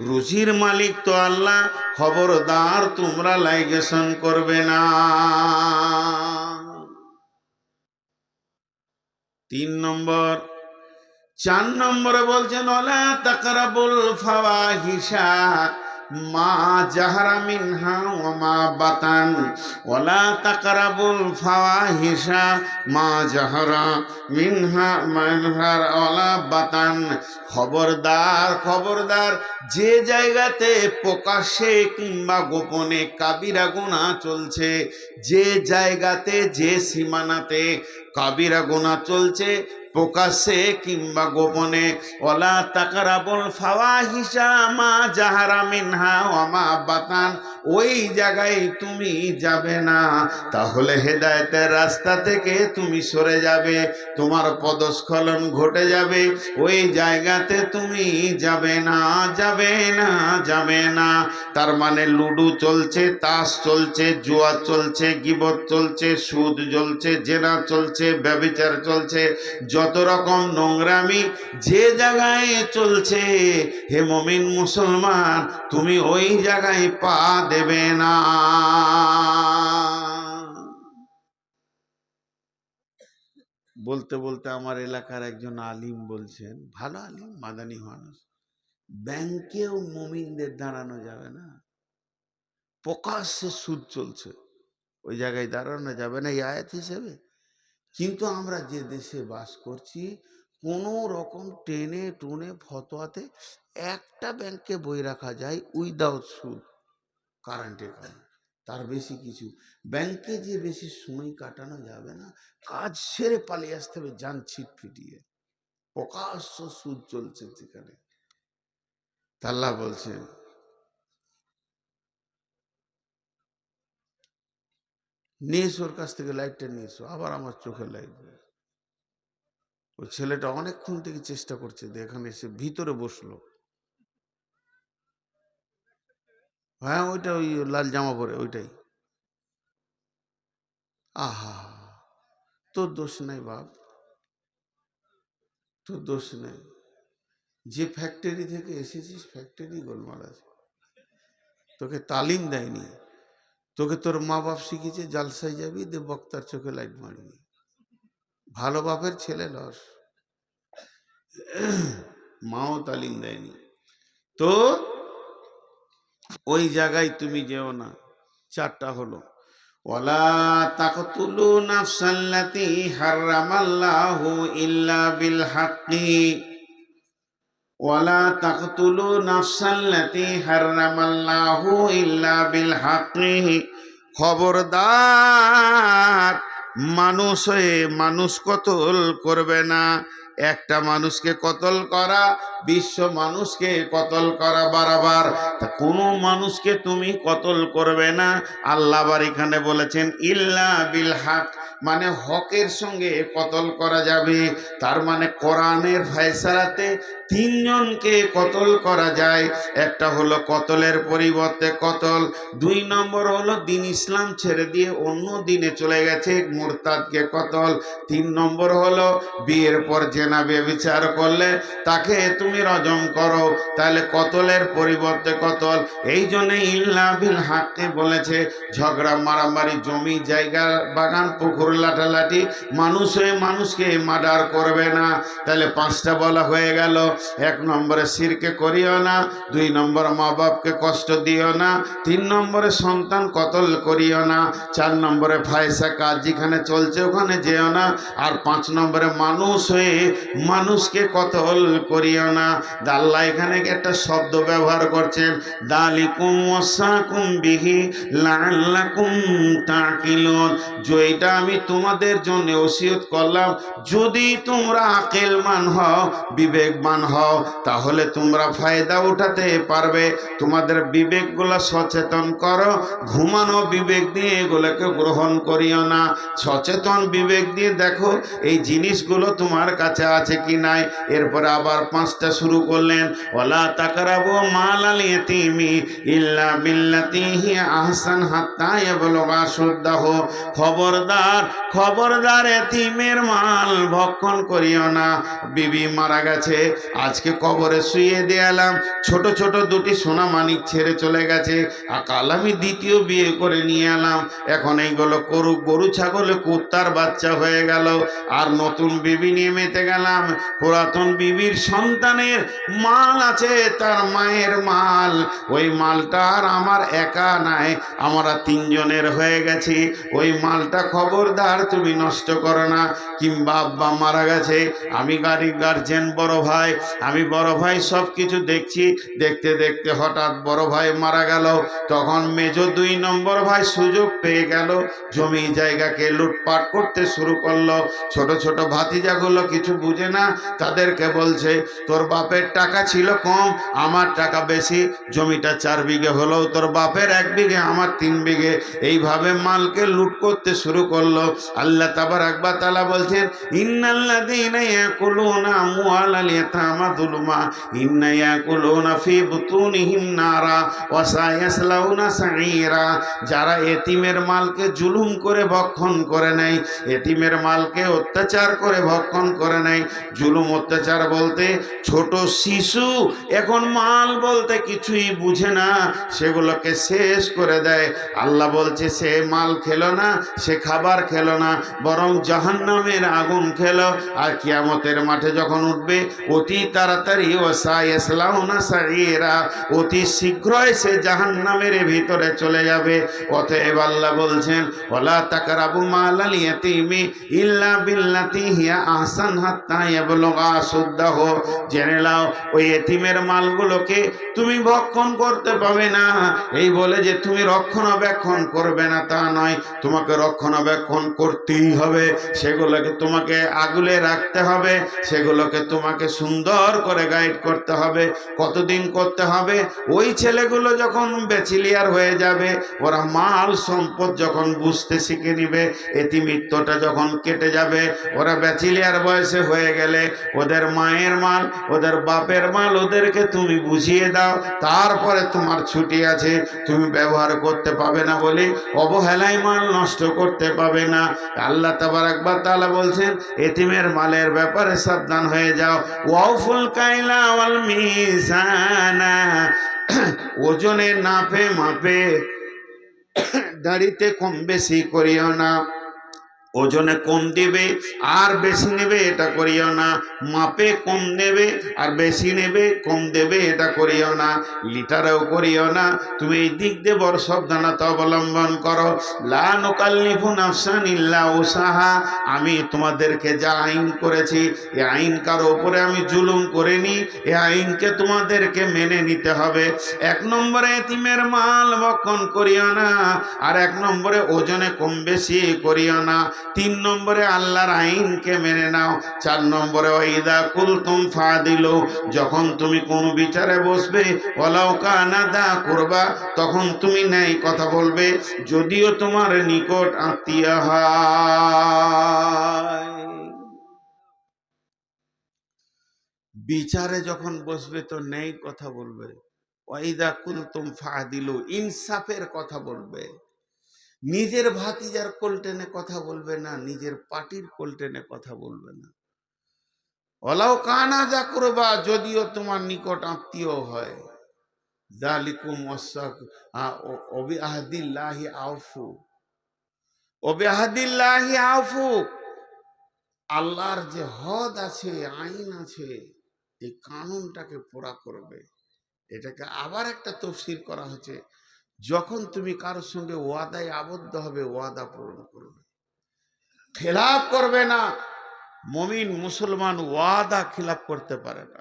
রুজির মালিক তো আল্লাহ, খবরদার তোমরা লাইগেশন করবে না। 3 নম্বর। 4 নম্বরে বলছেন ওয়ালা তাকরাবুল ফাওয়াহিশা মা জাহারা মিনহা ওয়া মা বাতান ওয়ালা তাকরাবুল ফাওয়াহিশা মা জাহারা মিনহা ওয়ালা বাতান। খবরদার খবরদার, যে জায়গাতে প্রকাশ্যে কিংবা গোপনে কাবিরা গুনাহ চলছে, যে জায়গাতে যে সীমানাতে কাবিরা গুনাহ চলছে প্রকাশ্যে কিংবা গোপনে, ওয়ালা তাকরাবুল ফাওয়াহিশা মা জাহারা মিনহা ওয়া মা বাতান, ওই জায়গায় তুমি যাবে না। তাহলে হেদায়েতের রাস্তা থেকে তুমি সরে যাবে, তোমার পদস্খলন ঘটে যাবে, ওই জায়গাতে তুমি যাবে না, যাবে না, যাবে না। তার মানে লুডু চলছে, তাস চলছে, জুয়া চলছে, গীবত চলছে, সুদ চলছে, জেনা চলছে, ব্যভিচার চলছে, যত রকম নোংরামি যে জায়গায় চলছে, হে মুমিন মুসলমান, তুমি ওই জায়গায় পা দেবে না। বলতে বলতে আমার এলাকার একজন আলিম বলছেন, ভালো আলিম, মাদানী মানুষ, ব্যাংকেও মুমিনদের দাঁড়ানো যাবে না, প্রকাশ্যে সুদ চলছে, ওই জায়গায় দাঁড়ানো যাবে না এই আয়াত হিসেবে। কিন্তু আমরা যে দেশে বাস করছি, কোনো রকম টেনে টুনে ফতোয়াতে একটা ব্যাংকে বই রাখা যায় উইদাউট সুদ, কারেন্টের কারণে, তার বেশি কিছু ব্যাংকে যে বেশি সময় কাটানো যাবে না, কাজ সেরে পালিয়ে আসতে হবে যান ছিট ফিটিয়ে, প্রকাশ্য সুদ চলছে যেখানে। আল্লাহ বলছেন, নিয়ে এসো ওর কাছ থেকে লাইটটা নিয়ে এসো, আবার আমার চোখে লাইট। ওই ছেলেটা অনেকক্ষণ থেকে চেষ্টা করছে, এখানে এসে ভিতরে বসলো। হ্যাঁ ওইটা, ওই লাল জামা পরে ওইটাই। আহা, তোর দোষ নাই বাপ, তোর দোষ নেই। যে ফ্যাক্টরি থেকে এসেছিস ফ্যাক্টরি গোলমাল আছে, তোকে তালিম দেয়নি, তোকে তোর মা বাপ শিখিয়েছে জালসায় যাবি দে বক্তার চোখে লাইট মারবি, ভালো বাপের ছেলে লস, মাও তালিম দেয়নি। তো ওই জায়গায় তুমি যেও না। চারটা হলো, ওয়ালা তাকতুলু নাফসাল্লাতী হারামাল্লাহু ইল্লা বিল হাক্কি, ওয়ালা তাকতুলু নাফসাল্লাতী হারামাল্লাহু ইল্লা বিল হাক্কি। খবরদার, মানুষ হয়ে মানুষ কতল করবে না। একটা মানুষকে কতল করা বিশ্ব মানুষকে কতল করা বারাবার। তা কোনো মানুষকে তুমি কতল করবে না। আল্লাহ আবার এখানে বলেছেন ইল্লা বিল হক, মানে হকের সঙ্গে কতল করা যাবে। তার মানে কোরআনের ফয়সালাতে তিনজনকে কতল করা যায়। একটা হলো কতলের পরিবর্তে কতল, দুই নম্বর হলো দিন ইসলাম ছেড়ে দিয়ে অন্য দিনে চলে গেছে মুরতাদকে কতল, তিন নম্বর হলো বিয়ের পর জেনা ব্যভিচার করলে তাকে তুমি রজম করো। তাহলে কতলের পরিবর্তে কতল। এই জন্যে ইল্লা বিল হাক্কে বলেছে। ঝগড়া মারামারি, জমি জায়গা বাগান পুকুর লাঠালাঠি, মানুষ হয়ে মানুষকে মার্ডার করবে না। তাহলে পাঁচটা বলা হয়ে গেল। এক নম্বরে শিরকে করিও না, দুই নম্বর মা বাপকে কষ্ট দিও না, তিন নম্বরে সন্তান কতল করিও না, চার নম্বরে ফায়সা কাজ যেখানে চলছে ওখানে যেও না, আর পাঁচ নম্বরে মানুষ হয়ে মানুষকে কতল করিও না। আল্লাহ এখানে একটা শব্দ ব্যবহার করছেন, দালিকুম ওয়াসাকুম বিহি লাআল্লাকুম তাকিলুন। যেটা আমি তোমাদের জন্য ওসিয়ত করলাম, যদি তোমরা আকেলমান হও, বিবেকবান হও, তাহলে তোমরা ফায়দা উঠাতে পারবে। তোমাদের বিবেকগুলো সচেতন করো, ঘুমানো বিবেক দিয়ে এগুলোকে গ্রহণ করিও না। সচেতন বিবেক দিয়ে দেখো এই জিনিসগুলো তোমার কাছে আছে কি নাই। এরপরে আবার পাঁচটা শুরু করলেন, ওয়ালা তাকরাবু মালাল ইয়াতীমি ইল্লা বিল্লাতী হিয়া আহসান হাত্তা ইয়াবলুগা আশুদ্দাহু। খবরদার খবরদার, এতিমের মাল ভক্ষণ করিও না। বিবি মারা গেছে, আজকে কবরে শুয়ে দিলাম, ছোট ছোট দুটি সোনা মানিক ছেড়ে চলে গেছে, কাল আমি দ্বিতীয় বিয়ে করে নিয়ে এলাম, এখন এইগুলো করুক, গরু ছাগলে কুত্তার বাচ্চা হয়ে গেল, আর নতুন বিবি নিয়ে মেতে গেলাম, পুরাতন বিবির সন্তানের তিনজনের মাল আছে, তার মায়ের মাল, ওই মালটা আর আমার একা নাই, আমরা তিনজনের হয়ে গেছি। ওই মালটা খবরদার তুমি নষ্ট করো না। কিংবা আব্বা মারা গেছে, আমি গাড়ির গার্জেন, বড় ভাই, আমি বড় ভাই সব কিছু দেখছি, দেখতে দেখতে হঠাৎ বড় ভাই মারা গেল। তখন মেজো 2 নম্বর ভাই সুযোগ পেয়ে গেল, জমি জায়গাকে লুটপাট করতে শুরু করলো। ছোট ছোট ভাতিজাগুলো কিছু বুঝে না, তাদেরকে বলছে তোর বাপের টাকা ছিল কম, আমার টাকা বেশি, জমিটা 4 বিঘে হলেও তোর বাপের 1 বিঘে, আমার 3 বিঘে। এইভাবে মালকে লুট করতে শুরু করলো। আল্লাহ তাবারাক ওয়া তাআলা বলছেন, ইন্নাল্লাযীনা ইয়াকুলুনা আমওয়ালাল ইয়াতামা যুলমা ইন্না ইয়াকুলুনা ফি বুতুনিহিম নারা ওয়া সায়াসলাউনা সাঈরা। যারা এতিমের মালকে জুলুম করে ভক্ষণ করে নেয়, এতিমের মালকে অত্যাচার করে ভক্ষণ করে নেয়। জুলুম অত্যাচার বলতে ছোট শিশু এখন মাল বলতে কিছুই বুঝে না, সেগুলোকে শেষ করে দেয়। আল্লাহ বলছে সে মাল খেলো না, সে খাবার খেলো না, বরং জাহান্নামের আগুন খেলো। আর কিয়ামতের মাঠে যখন উঠবে অতি তাড়াতাড়ি ওয়াসায়াসলাউনা সাঈরা, অতি শীঘ্রই সে জাহান্নামের ভিতরে চলে যাবে। অতএব আল্লাহ বলছেন, ওয়ালা তাকরাবু মালাল ইয়াতীমি ইল্লা বিল্লাতি হিয়া আহসান হাত্তা ইয়াবলুগা আশুদ্দাহু। জেনে নাও ওই এতিমের মালগুলোকে তুমি ভক্ষণ করতে পাবে না। এই বলে যে তুমি রক্ষণাবেক্ষণ করবে না তা নয়, তোমাকে রক্ষণাবেক্ষণ করতেই হবে, সেগুলোকে তোমাকে আগলে রাখতে হবে, সেগুলোকে তোমাকে সুন্দর করে গাইড করতে হবে। কতদিন করতে হবে? ওই ছেলেগুলো যখন ব্যাচেলিয়ার হয়ে যাবে, ওরা মাল সম্পদ যখন বুঝতে শিখে নিবে, এতিমিত্বটা যখন কেটে যাবে, ওরা ব্যাচেলিয়ার বয়সে হয়ে গেলে ওদের মায়ের মাল, ওদের বাপের মাল ওদেরকে তুমি বুঝিয়ে দাও, তারপরে তোমার ছুটি আছে, তুমি ব্যবহার করতে পাবে না বলে অবহেলায় মাল নষ্ট করতে পাবে না। আল্লাহ তাবারাক ওয়া তাআলা বলছেন এতিমের মালের ব্যাপারে সাবধান হয়ে যাও। ওয়াউফুল কাইলা ওয়াল মিজানা, ওজনে নাপে মাপে দাড়িতে কম বেশি করিও না। ওজনে কম দিবে আর বেশি নেবে এটা করিও না, মাপে কম নেবে আর বেশি নেবে, কম দেবে এটা করিও না, লিটারেও করিও না। তুমি এই দিক দিয়ে বড় সাবধানতা অবলম্বন করো। লা নুকাল্লিফু নাফসান ইল্লা উসাহা, আমি তোমাদেরকে যা আইন করেছি এই আইন কারো উপরে আমি জুলুম করিনি, এই আইনকে তোমাদেরকে মেনে নিতে হবে। 1 নম্বরে এতিমের মাল ভক্ষণ করিও না, আর 1 নম্বরে ওজনে কম বেশি করিও না। 3 নম্বরে আল্লাহর আইনকে মেনে নাও। 4 নম্বরে ওয়াইদা কুলতুম ফাদিলু, যখন তুমি কোন বিচারে বসবে, ওয়ালাউ কানা দা কুরবা, তখন তুমি ন্যায় কথা বলবে, যদিও তোমার নিকট আত্মীয় হয়। বিচারে যখন বসবে তো ন্যায় কথা বলবে। ওয়াইদা কুলতুম ফাদিলু, ইনসাফের কথা বলবে। নিজের ভাতিজার কোল টেনে কথা বলবে না, নিজের পার্টির কোল টেনে কথা বলবে না। ওলাও কানা যা করবা, যদিও তোমার নিকট আত্মীয় হয়। যালিকুম ওবিআহদিল্লাহি আউফু, ওবিআহদিল্লাহি আউফু। আল্লাহর যে হদ আছে, আইন আছে, এই কানুনটাকে পুরা করবে। এটাকে আবার একটা তফসির করা হচ্ছে, যখন তুমি কারোর সঙ্গে ওয়াদায় আবদ্ধ হবে, ওয়াদা পূরণ করবে, খেলাফ করবে না। মুমিন মুসলমান ওয়াদা খিলাফ করতে পারে না,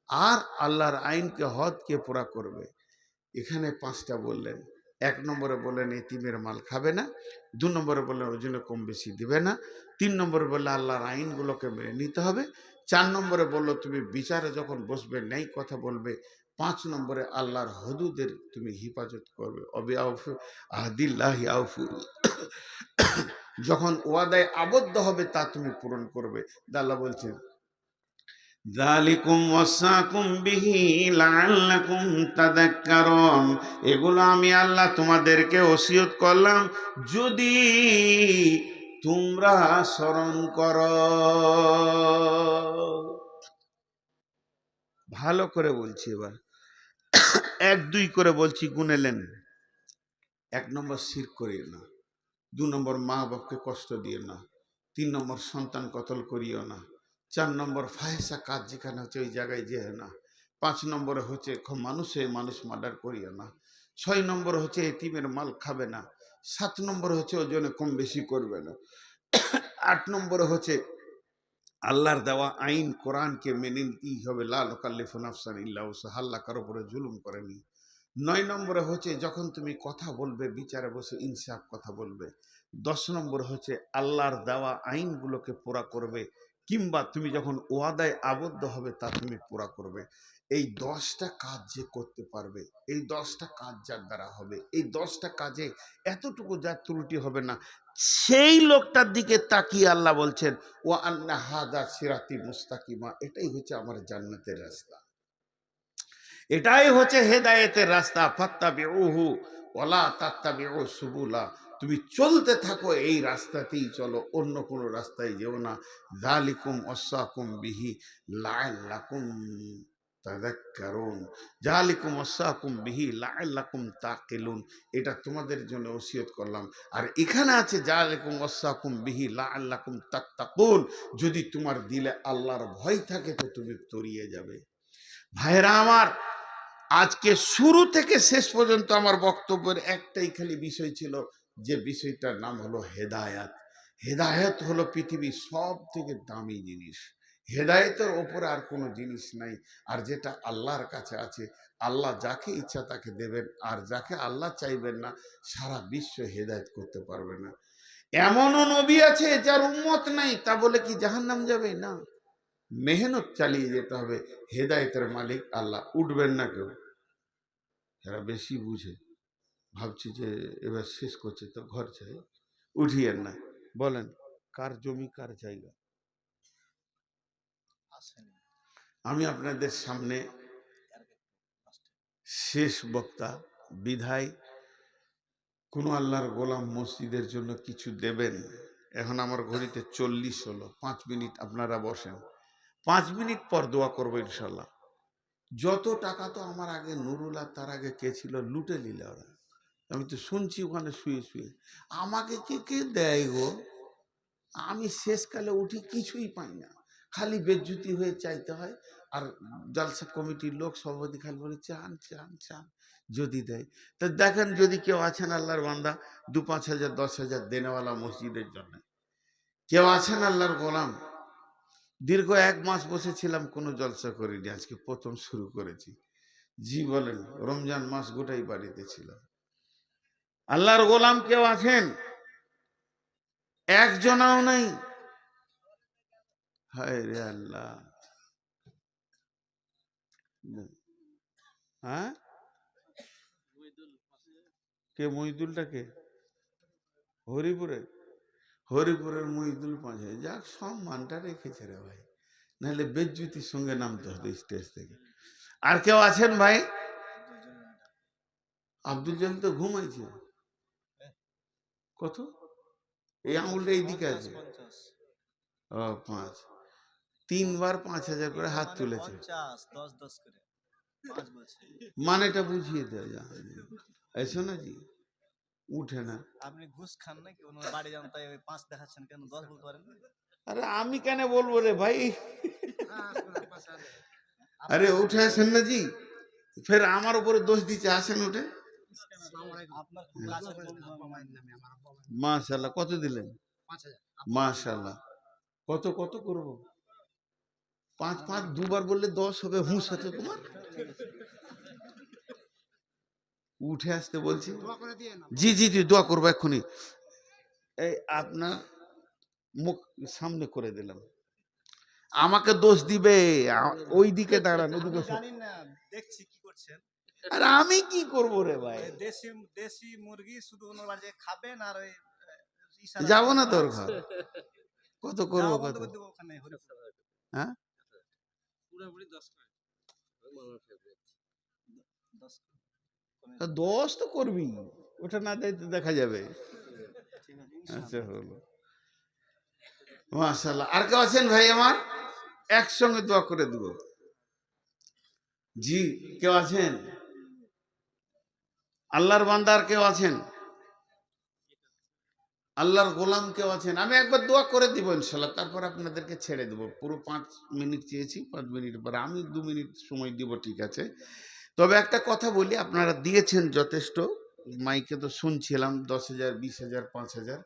আর আল্লাহর আইনকে হদকে পুরা করবে। এখানে 5টা বললেন। 1 নম্বরে বললেন এতিমের মাল খাবে না, 2 নম্বরে বললেন ওজনে কম বেশি দিবে না, 3 নম্বরে বললেন আল্লাহর আইনগুলোকে মেনে নিতে হবে, 4 নম্বরে বললো তুমি বিচারে যখন বসবে ন্যায় কথা বলবে, 5 নম্বরে আল্লাহর হদুদের তুমি হিফাজত করবে। অবিআউফু আহদিল্লাহি আউফু, যখন ওয়াদায় আবদ্ধ হবে তা তুমি পূরণ করবে। আল্লাহ বলছেন যালিকুম ওয়াসাকুম বিহি লাআল্লাকুম তাযাক্কারুন, এগুলো আমি আল্লাহ তোমাদেরকে ওসিয়ত করলাম যদি তোমরা স্মরণ করো। ভালো করে বলছি, এবার 1 2 করে বলছি, গুনেলেন। 1 নম্বর শিরক করিও না, 2 নম্বর মা বাপকে কষ্ট দিও না, 3 নম্বর সন্তান কতল করিও না, 4 নম্বর ফাহেসা কাজ যেখানে হচ্ছে ওই জায়গায় যেও না। 5 নম্বরে হচ্ছে মানুষ মার্ডার করিও না। 6 নম্বরে হচ্ছে এতিমের মাল খাবে না। 7 নম্বরে হচ্ছে ওজনে কম বেশি করবে না। 8 নম্বরে হচ্ছে আল্লাহর দেওয়া আইন কোরআনকে মেনে নিতেই হবে, লা নুকাল্লিফু নাফসান ইল্লা উসআহা, আল্লাহ কারো উপরে জুলুম করেনি। 9 নম্বরে হচ্ছে যখন তুমি কথা বলবে বিচারে বসে ইনসাফ কথা বলবে। 10 নম্বর হচ্ছে আল্লাহর দেওয়া আইনগুলোকে পুরা করবে, কিংবা তুমি যখন ওয়াদায় আবদ্ধ হবে তা তুমি পুরা করবে। এই 10টা কাজ যে করতে পারবে, এই 10টা কাজ যার দ্বারা হবে, এই 10টা কাজে এতটুকু যার ত্রুটি হবে না, সেই লোকটার দিকে তাকিয়ে আল্লাহ বলছেন ওয়া আন্না হাদা সিরাতি মুস্তাকিমা, এটাই হচ্ছে আমার জান্নাতের রাস্তা, এটাই হচ্ছে হেদায়েতের রাস্তা। ফাত্তাবিউহু ওয়ালা তাত্তাবিউ সুবুলা, তুমি চলতে থাকো এই রাস্তাতেই চলো, অন্য কোনো রাস্তায় যেও না। যালিকুম ওয়াসাকুম বিহি লাআল্লাকুম তাযাক্কারুন, যালিকুম ওয়াসাকুম বিহি লাআল্লাকুম তাকিলুন, এটা তোমাদের জন্য ওসিয়ত করলাম। আর এখানে আছে যালিকুম ওয়াসাকুম বিহি লাআল্লাকুম তাত্তাকুন, যদি তোমার দিলে আল্লাহর ভয় থাকে তো তুমি তরিয়ে যাবে। ভাইরা আমার, আজকে শুরু থেকে শেষ পর্যন্ত আমার বক্তব্যের একটাই খালি বিষয় ছিল, যে বিষয়টার নাম হলো হেদায়াত। হেদায়েত হলো পৃথিবীর সব থেকে দামি জিনিস, হেদায়েতের ওপরে আর কোনো জিনিস নাই। আর যেটা আল্লাহর কাছে আছে, আল্লাহ যাকে ইচ্ছা তাকে দেবেন, আর যাকে আল্লাহ চাইবেন না সারা বিশ্ব হেদায়েত করতে পারবে না। এমনও নবী আছে যার উম্মত নাই, তা বলে কি জাহান্নাম যাবে? না, মেহনত চালিয়ে যেতে হবে। হেদায়েতের মালিক আল্লাহ, উঠবেন না কেউ। এরা বেশি বুঝে, ভাবছি যে এবার শেষ করছে তো ঘর চাই, উঠিয়েন না। বলেন কার জমি কার জায়গা? আসেনি। আমি আপনাদের সামনে শেষ বক্তা, বিধায় কোন আল্লাহর গোলাম মসজিদের জন্য কিছু দেবেন? এখন আমার ঘড়িতে 40 হলো, 5 মিনিট আপনারা বসেন, 5 মিনিট পর দোয়া করবো ইনশাল্লাহ। যত টাকা তো আমার আগে নুরুল্লাহ, তার আগে কে ছিল, লুটে নিলে ওরা। আমি তো শুনছি ওখানে শুয়ে শুয়ে, আমাকে কে কে দেয় গো? আমি শেষকালে উঠি কিছুই পাই না, খালি বেজ্জুতি হয়ে চাইতে হয়। আর জালসা কমিটির লোক সভাপতি খালি বলে চান চান চান, যদি দেয়। তা দেখেন যদি কেউ আছেন আল্লাহর বান্দা, 2-5 হাজার 10 হাজার দেনেওয়ালা মসজিদের জন্য কেউ আছেন আল্লাহর গোলাম? দীর্ঘ 1 মাস বসেছিলাম, কোনো জলসা করিনি, আজকে প্রথম শুরু করেছি। জি বলেন, রমজান মাস গোটাই বাড়িতে ছিলাম। আল্লাহর গোলাম কেউ আছেন? একজনাও নাই। হায় রে আল্লাহ। হ্যাঁ, কে মহিদুলটা কে? হরিপুরের? হরিপুরের মহিদুল 5,000, যাক সম্মানটা রেখেছে রে ভাই, নাহলে বেজ্জুতির সঙ্গে নামতে হতো স্টেজ থেকে। আর কেউ আছেন ভাই? আব্দুল জলিল তো ঘুমাইছে। কত? এই আঙুলটা এইদিকে আছে। 50 ও 5, 3 বার 5,000 করে হাত মানে তুলেছে। 50 10 10 করে 5 বলছে। মানেটা বুঝিয়ে দেওয়া যায়, এসো না জি, উঠে না। আপনি ঘুষ খান নাকি? ওনার বাড়ি যান তাই ওই 5 দেখাচ্ছেন কেন? 10 বলতে পারেন না? আরে আমি কেন বলবো রে ভাই? আরে উঠে আসেন না জি, ফের আমার উপরে দোষ দিচ্ছে, আসেন উঠে। আপনার খুব কাছের বন্ধু আমার। মাশাআল্লাহ, কত দিলেন? মাশাআল্লাহ। কত কত করব? 5 5 দুবার বললে 10 হবে, হুঁশ আছে তোমার? উঠে আসতে বলছি। জি জি জি, দোয়া করবো এক্ষুনি। এই আপনার মুখ সামনে করে দিলাম, আমাকে দোষ দিবে, ওই দিকে দাঁড়ান, আমি ওদিকে জানি না, দেখছি কি করছেন। আর আমি কি করব রে ভাই? ওই দেশি দেশি মুরগি শুধু ওনার বাড়ি যেয়ে খাবেন আর ওই ইশারা যাবো না করে তোর বাস। ঘর, কত করবো যাওয়া বন্ধ কত? করে দেবো ওখানে হরিপুর। হ্যাঁ, পুরোপুরি 10 করে। 10 কমে তা যাবে। 10 তো করবি, ওটা না দেয় তো দেখা যাবে। ঠিক আছে আচ্ছা ইনশাআল্লাহ। হলো, মাশাআল্লাহ। আর কেউ আছেন ভাই আমার? একসঙ্গে দোয়া করে দেব। জি, কেউ আছেন? আল্লাহর বান্দার কেউ আছেন? আল্লাহর গোলাম কেউ আছেন? আমি একবার দোয়া করে দিব ইনশাল্লাহ, তারপর আপনাদেরকে ছেড়ে দেবো। পুরো 5 মিনিট চেয়েছি, 5 মিনিট পরে আমি 2 মিনিট সময় দিব, ঠিক আছে? তবে একটা কথা বলি, আপনারা দিয়েছেন যথেষ্ট, মাইকে তো শুনছিলাম 10,000, 20,000, 5,000,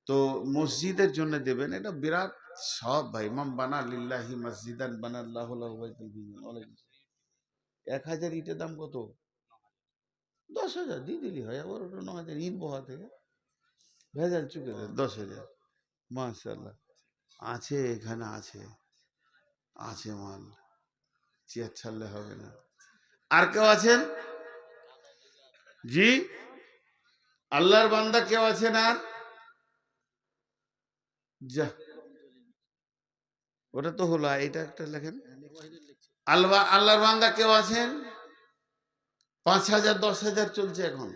তো মসজিদের জন্য দেবেন, এটা বিরাট সব ভাই। মাম বানা লিল্লাহি মসজিদান বানাল্লাহু লাহু বাইতাল ফিল জান্নাহ। 1,000 ইটের দাম কত? 10,000 দিয়ে দিলি হয়, আবার ওটা 9,000 ইট বহা থেকে ভেজাল চুকে দেয়। 10,000 মাশাআল্লাহ আছে, এখানে আছে, আছে মাল, চেয়ার ছাড়লে হবে না। আর কেউ আছেন? জি, আল্লাহর বান্দা কেউ আছেন আর? যা, ওটা তো হলো, এটা একটা লেখেন। আল্লাহর বান্দা কেউ আছেন? 5,000, 10,000 চলছে এখন,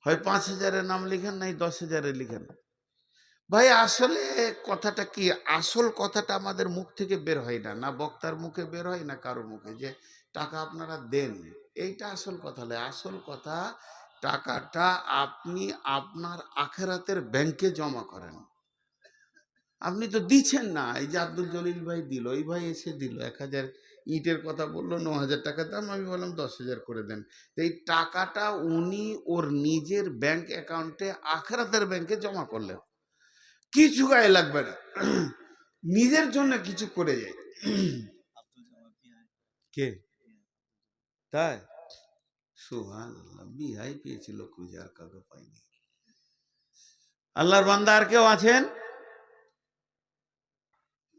হয় 5,000-এর নাম লিখেন, নাই 10,000-এ লিখেন। ভাই আসলে কথাটা কি, আসল কথাটা আমাদের মুখ থেকে বের হয় না, না বক্তার মুখে বের হয়, না কারোর মুখে, যে টাকা আপনারা দেন, এইটা আসল কথা নয়। আসল কথা, টাকাটা আপনি আপনার আখেরাতের ব্যাংকে জমা করেন। আপনি তো দিচ্ছেন না। এই যে আব্দুল জলিল ভাই দিল, এই ভাই এসে দিল 1,000 ইটের কথা বললো, 9,000 টাকা দাম, আমি বললাম 10,000 করে দেন। তো এই টাকাটা উনি ওর নিজের ব্যাংক অ্যাকাউন্টে আখেরাতের ব্যাংকে জমা করলেন, কিছু গায়ে লাগবে না, নিজের জন্য কিছু করে যায়। কে? তাই? সুবহানাল্লাহ, বিহাই পেয়েছিল খুঁজে, আর কাউকে পাইনি। আল্লাহর বান্দা আর কেউ আছেন?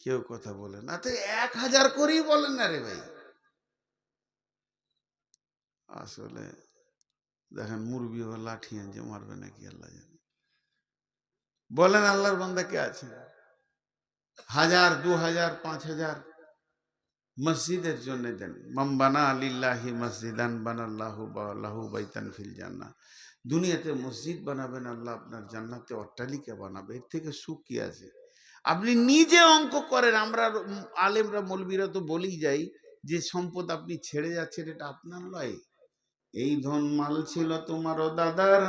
কেউ কথা বলেন না তো, 1,000 করেই বলেন না রে ভাই। আসলে দেখেন মুরবি ও লাঠি আনছে, মারবে নাকি আল্লাহ জানে। বলেন আল্লাহর বান্দা কে আছে? 1,000, 2,000, 5,000 মসজিদের জন্য দেন। মাম বানা লিল্লাহি মসজিদান বানাল্লাহু লাহু বাইতান ফিল জান্নাহ। দুনিয়াতে মসজিদ বানাবেন, আল্লাহ আপনার জান্নাতে অট্টালিকা বানাবে, এর থেকে সুখ কি আছে? আপনি নিজে অঙ্ক করেন। আমরা আলেমরা মৌলবীরা তো বলেই যাই যে সম্পদ আপনি ছেড়ে যাচ্ছেন, এটা আপনার নয়। এই ধন মাল ছিল তোমারও দাদার,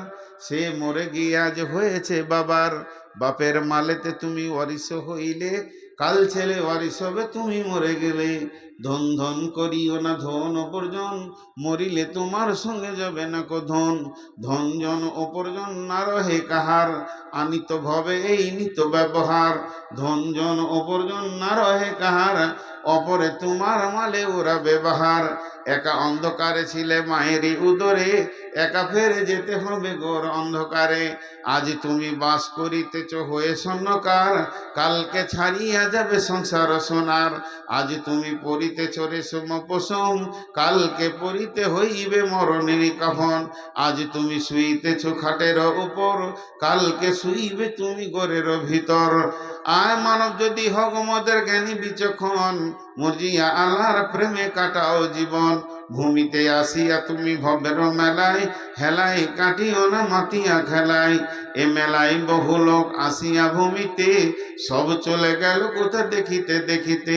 সে মরে গিয়ে আজ হয়েছে বাবার। বাপের মালেতে তুমি ওয়ারিশ হইলে, কাল ছেলে ওয়ারিশ হবে তুমি মরে গেলে। ধন ধন করিও না ধন অপরজন, মরিলে তোমার সঙ্গে যাবে না কো ধন। ধন জন অপরজন না রহে কাহার, আনিত ভবে এই নিত ব্যবহার। ধন জন অপরজন না রহে কাহার, অপরে তোমার মালে ওরা ব্যবহার। একা অন্ধকারে ছিলে মায়েরই উদরে, একা ফেরে যেতে হবে ঘোর অন্ধকারে। আজ তুমি বাস করিতেছ হয়ে স্বর্ণকার, কালকে ছাড়িয়া যাবে সংসার সোনার। আজ তুমি পরিতেছ রেশম পশম, কালকে পরিতে হইবে মরণের কাফন। আজ তুমি শুইতেছ খাটের উপর, কালকে শুইবে তুমি ঘরের ভিতর। আয় মানব যদি হক মদের জ্ঞানী বিচক্ষণ, মর্জিয়া আল্লাহর প্রেমে কাটাও জীবন। ভূমিতে আসিয়া তুমি ভবের মেলায়, হেলায় কাটিও না মাতিয়া খেলায়। এ মেলায় বহু লোক আসিয়া ভূমিতে, সব চলে গেল কোথা দেখিতে দেখিতে।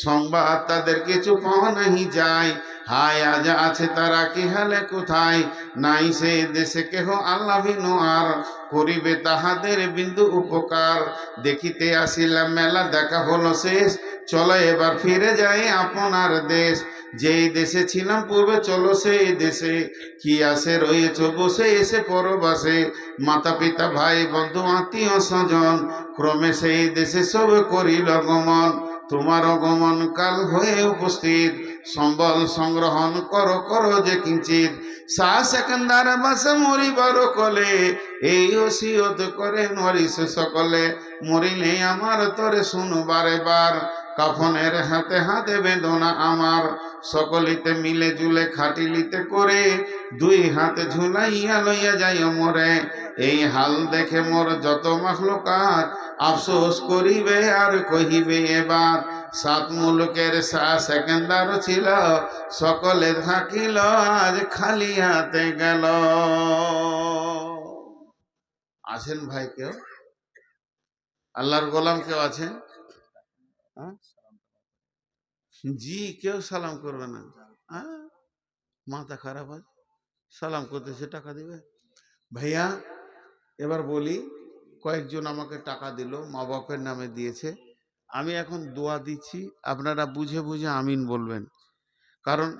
সংবাদ তাদের কিছু পাওয়া নাহি যায়, হায় আজ আছে তারা কি হালে কোথায়। নাই সে দেশে কেহ আল্লাহ বিনু আর, করিবে তাহাদের বিন্দু উপকার। দেখিতে আসিলাম মেলা দেখা হলো শেষ, চলো এবার ফিরে যাই আপনার দেশ। যেই দেশে ছিলাম পূর্বে চলো সেই দেশে, কি আসে রয়েছ বসে এসে পরবাসে। মাতা পিতা ভাই বন্ধু আত্মীয় স্বজন, ক্রমে সেই দেশে সব করিল গমন। তোমার গমন কাল হয়ে উপস্থিত, সম্বল সংগ্রহণ করো করো যে কিঞ্চিত। শাহ সেকেন্দার বাসে মরিবার কলে, এই ওসিয়ত করে মরিস সকলে। মরিলে আমার তরে শুনো বারে বার, কাফনের হাতে হাতে বেদনা আমার। সকলিতে মিলে জুলে খাটিলিতে করে, দুই হাতে ঝুলাইয়া লইয়া যাই মরে। এই হাল দেখে মোর যত মাখলুকাত, আফসোস করিবে আর কহিবে এবার। 7 মুলুকের শাহ সেকেন্দার ছিল, সকলে থাকিল আজ খালি হাতে গেল। আছেন ভাই কেউ? আল্লাহর গোলাম কেউ আছেন? হ্যাঁ? জি, কেউ সালাম করবে না। হ্যাঁ, মাথা খারাপ আছে, সালাম করতেছে টাকা দিবে। ভাইয়া এবার বলি, কয়েকজন আমাকে টাকা দিল, মা বাপের নামে দিয়েছে। আমি এখন দোয়া দিচ্ছি, আপনারা বুঝে বুঝে আমিন বলবেন, কারণ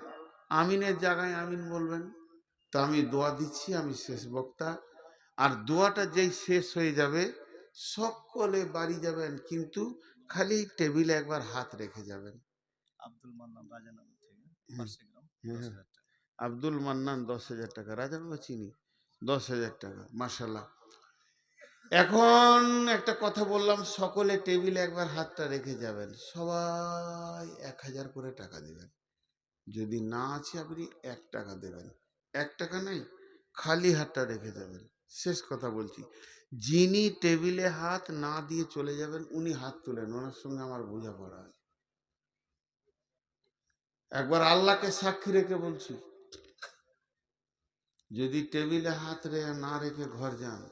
আমিনের জায়গায় আমিন বলবেন। তো আমি দোয়া দিচ্ছি, আমি শেষ বক্তা। আর দোয়াটা যেই শেষ হয়ে যাবে সকলে বাড়ি যাবেন, কিন্তু খালি টেবিলে একবার হাত রেখে যাবেন। আব্দুল মান্নান রাজানগর থেকে হ্যাঁ, পার্সিগ্রাম, হ্যাঁ, 10,000 টাকা। আব্দুল মান্নান 10,000 টাকা, রাজানগর চিনি, 10,000 টাকা, মাশাল্লাহ। এখন একটা কথা বললাম, সকলে টেবিলে একবার হাতটা রেখে যাবেন, সবাই 1,000 করে টাকা দেবেন। যদি না আছে আপনি 1 টাকা দেবেন, 1 টাকা নাই, খালি হাতটা রেখে যাবেন। শেষ কথা বলছি, যিনি টেবিলে হাত না দিয়ে চলে যাবেন উনি হাত তুলেন, ওনার সঙ্গে আমার বোঝাপড়া আছে। একবার আল্লাহকে সাক্ষী রেখে বলছি, যদি টেবিলে হাত না রেখে ঘর যান,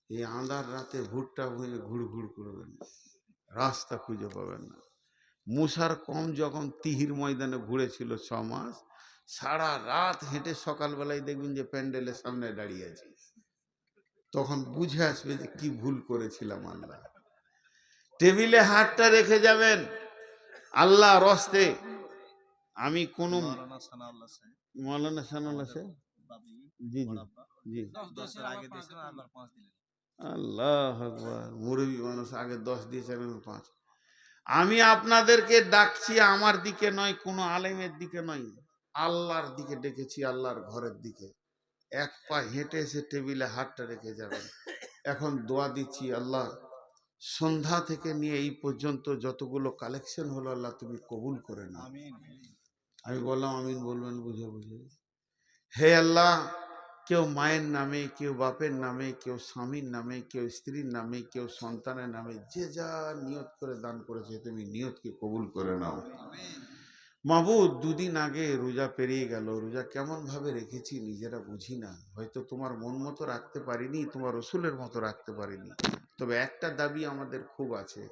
এই আঁধার রাতে ভুট্টা ভুঁয়ে ঘুড় ঘুড় করবেন, রাস্তা খুঁজে পাবেন না। মুসার কম যখন তিহির ময়দানে ঘুরেছিল 6 মাস, সারা রাত হেঁটে সকালবেলায় দেখবেন যে প্যান্ডেলের সামনে দাঁড়িয়ে আছে, তখন বুঝে আসবে যে কি ভুল করেছিলাম। আল্লাহ টেবিলে হাতটা রেখে যাবেন আল্লাহ রস্তে। আমি কোনো মৌলানা সানাউল্লাহ সাহেব, মৌলানা সানাউল্লাহ সাহেব, বাবি, জি জি বড়াব্বা, জি, 10 এর আগে দিয়েছিলেন, আবার 5 দিলেন। আল্লাহ আকবার, মুরব্বী মানুষ, আগে 10 দিয়েছেন, 5। আমি আপনাদেরকে ডাকছি আমার দিকে নয়, কোনো আলেমের দিকে নয়, আল্লাহর দিকে ডেকেছি, আল্লাহর ঘরের দিকে। এক পা হেঁটে এসে টেবিলে হাতটা রেখে যাবেন। এখন দোয়া দিচ্ছি, আল্লাহ সন্ধ্যা থেকে নিয়ে এই পর্যন্ত যতগুলো কালেকশন হলো আল্লাহ তুমি কবুল করে নাও। আমিন। আমি বললাম আমিন বলবেন বুঝে বুঝে। হে আল্লাহ, কেউ মায়ের নামে, কেউ বাপের নামে, কেউ স্বামীর নামে, কেউ স্ত্রীর নামে, কেউ সন্তানের নামে, যে যা নিয়ত করে দান করেছে তুমি নিয়তকে কবুল করে নাও। মাবুদ, 2 দিন আগে রোজা পেরিয়ে গেল, রোজা কেমন ভাবে রেখেছি নিজেরা বুঝি না, হয়তো তোমার মন মতো রাখতে পারিনি, তোমার রসুলের মতো রাখতে পারিনি। তবে একটা দাবি আমাদের খুব আছে,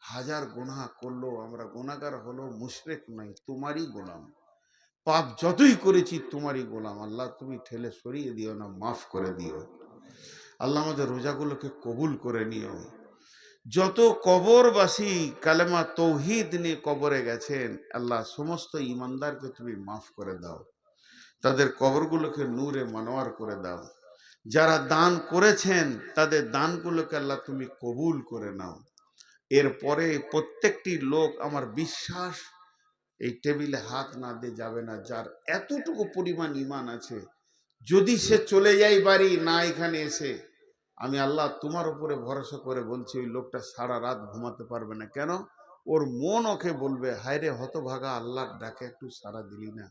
1000 গুনাহ করলেও আমরা গুনাহগার হলো মুশরিক নাই, তোমারই গোলাম। পাপ যতই করেছি তোমারই গোলাম। আল্লাহ তুমি ঠেলে সরিয়ে দিও না, মাফ করে দিও। আল্লাহ আমাদের রোজাগুলোকে কবুল করে নিও। যত কবরবাসী কালেমা তৌহিদ নিয়ে কবরে গেছেন, আল্লাহ সমস্ত ইমানদারকে তুমি মাফ করে দাও, তাদের কবরগুলোকে নূরে মনোয়ার করে দাও। যারা দান করেছেন তাদের দানগুলোকে আল্লাহ তুমি কবুল করে নাও। এরপরে প্রত্যেকটি লোক, আমার বিশ্বাস, এই টেবিলে হাত না দিয়ে যাবে না যার এতটুকু পরিমাণ ঈমান আছে। যদি সে চলে যায় বাড়ি না এখানে এসে, আমি আল্লাহ তোমার উপরে ভরসা করে বলছি, ওই লোকটা সারা রাত ঘুমাতে পারবে না। কেন? ওর মন ওকে বলবে, হায় রে হতভাগা, আল্লাহর ডাকে একটু সাড়া দিলি না,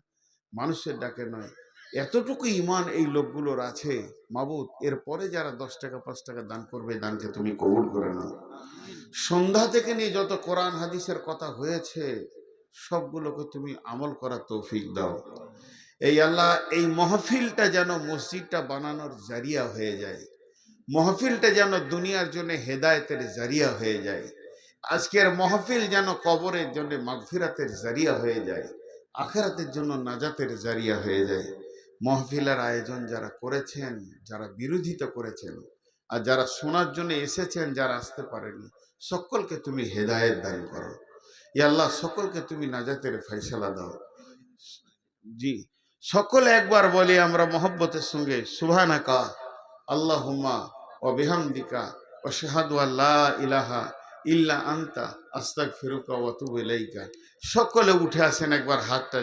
মানুষের ডাকে নয়। এতটুকু ঈমান এই লোকগুলোর আছে। মাবুদ, এরপরে যারা 10 টাকা 5 টাকা দান করবে, দানকে তুমি কবুল করে নাও। সন্ধ্যা থেকে নিয়ে যত কোরআন হাদিসের কথা হয়েছে সবগুলোকে তুমি আমল করার তৌফিক দাও। এই আল্লাহ, এই মাহফিলটা যেন মসজিদটা বানানোর জারিয়া হয়ে যায়, মাহফিলটা যেন দুনিয়ার জন্য হেদায়েতের জারিয়া হয়ে যায়। আজকের মাহফিল যেন কবরের জন্য মাগফিরাতের জারিয়া হয়ে যায়, আখিরাতের জন্য নাজাতের জারিয়া হয়ে যায়। মাহফিলের আয়োজন যারা করেছেন, যারা বিরোধিতা করেছেন, আর যারা শোনার জন্য এসেছেন, যারা আসতে পারেনি, সকলকে তুমি হেদায়েত দান করো। ইয়া আল্লাহ, সকলকে তুমি নাজাতের ফয়সালা দাও। জি, সকলে একবার বলি আমরা মহব্বতের সঙ্গে, সুবহানাকা আল্লাহুম্মা ওয়া বিহামদিকা ওয়া আশহাদু আল্লা ইলাহা ইল্লা আনতা আস্তাগফিরুকা ওয়া আতুবু ইলাইকা। সকলে উঠে আসেন, একবার হাতটা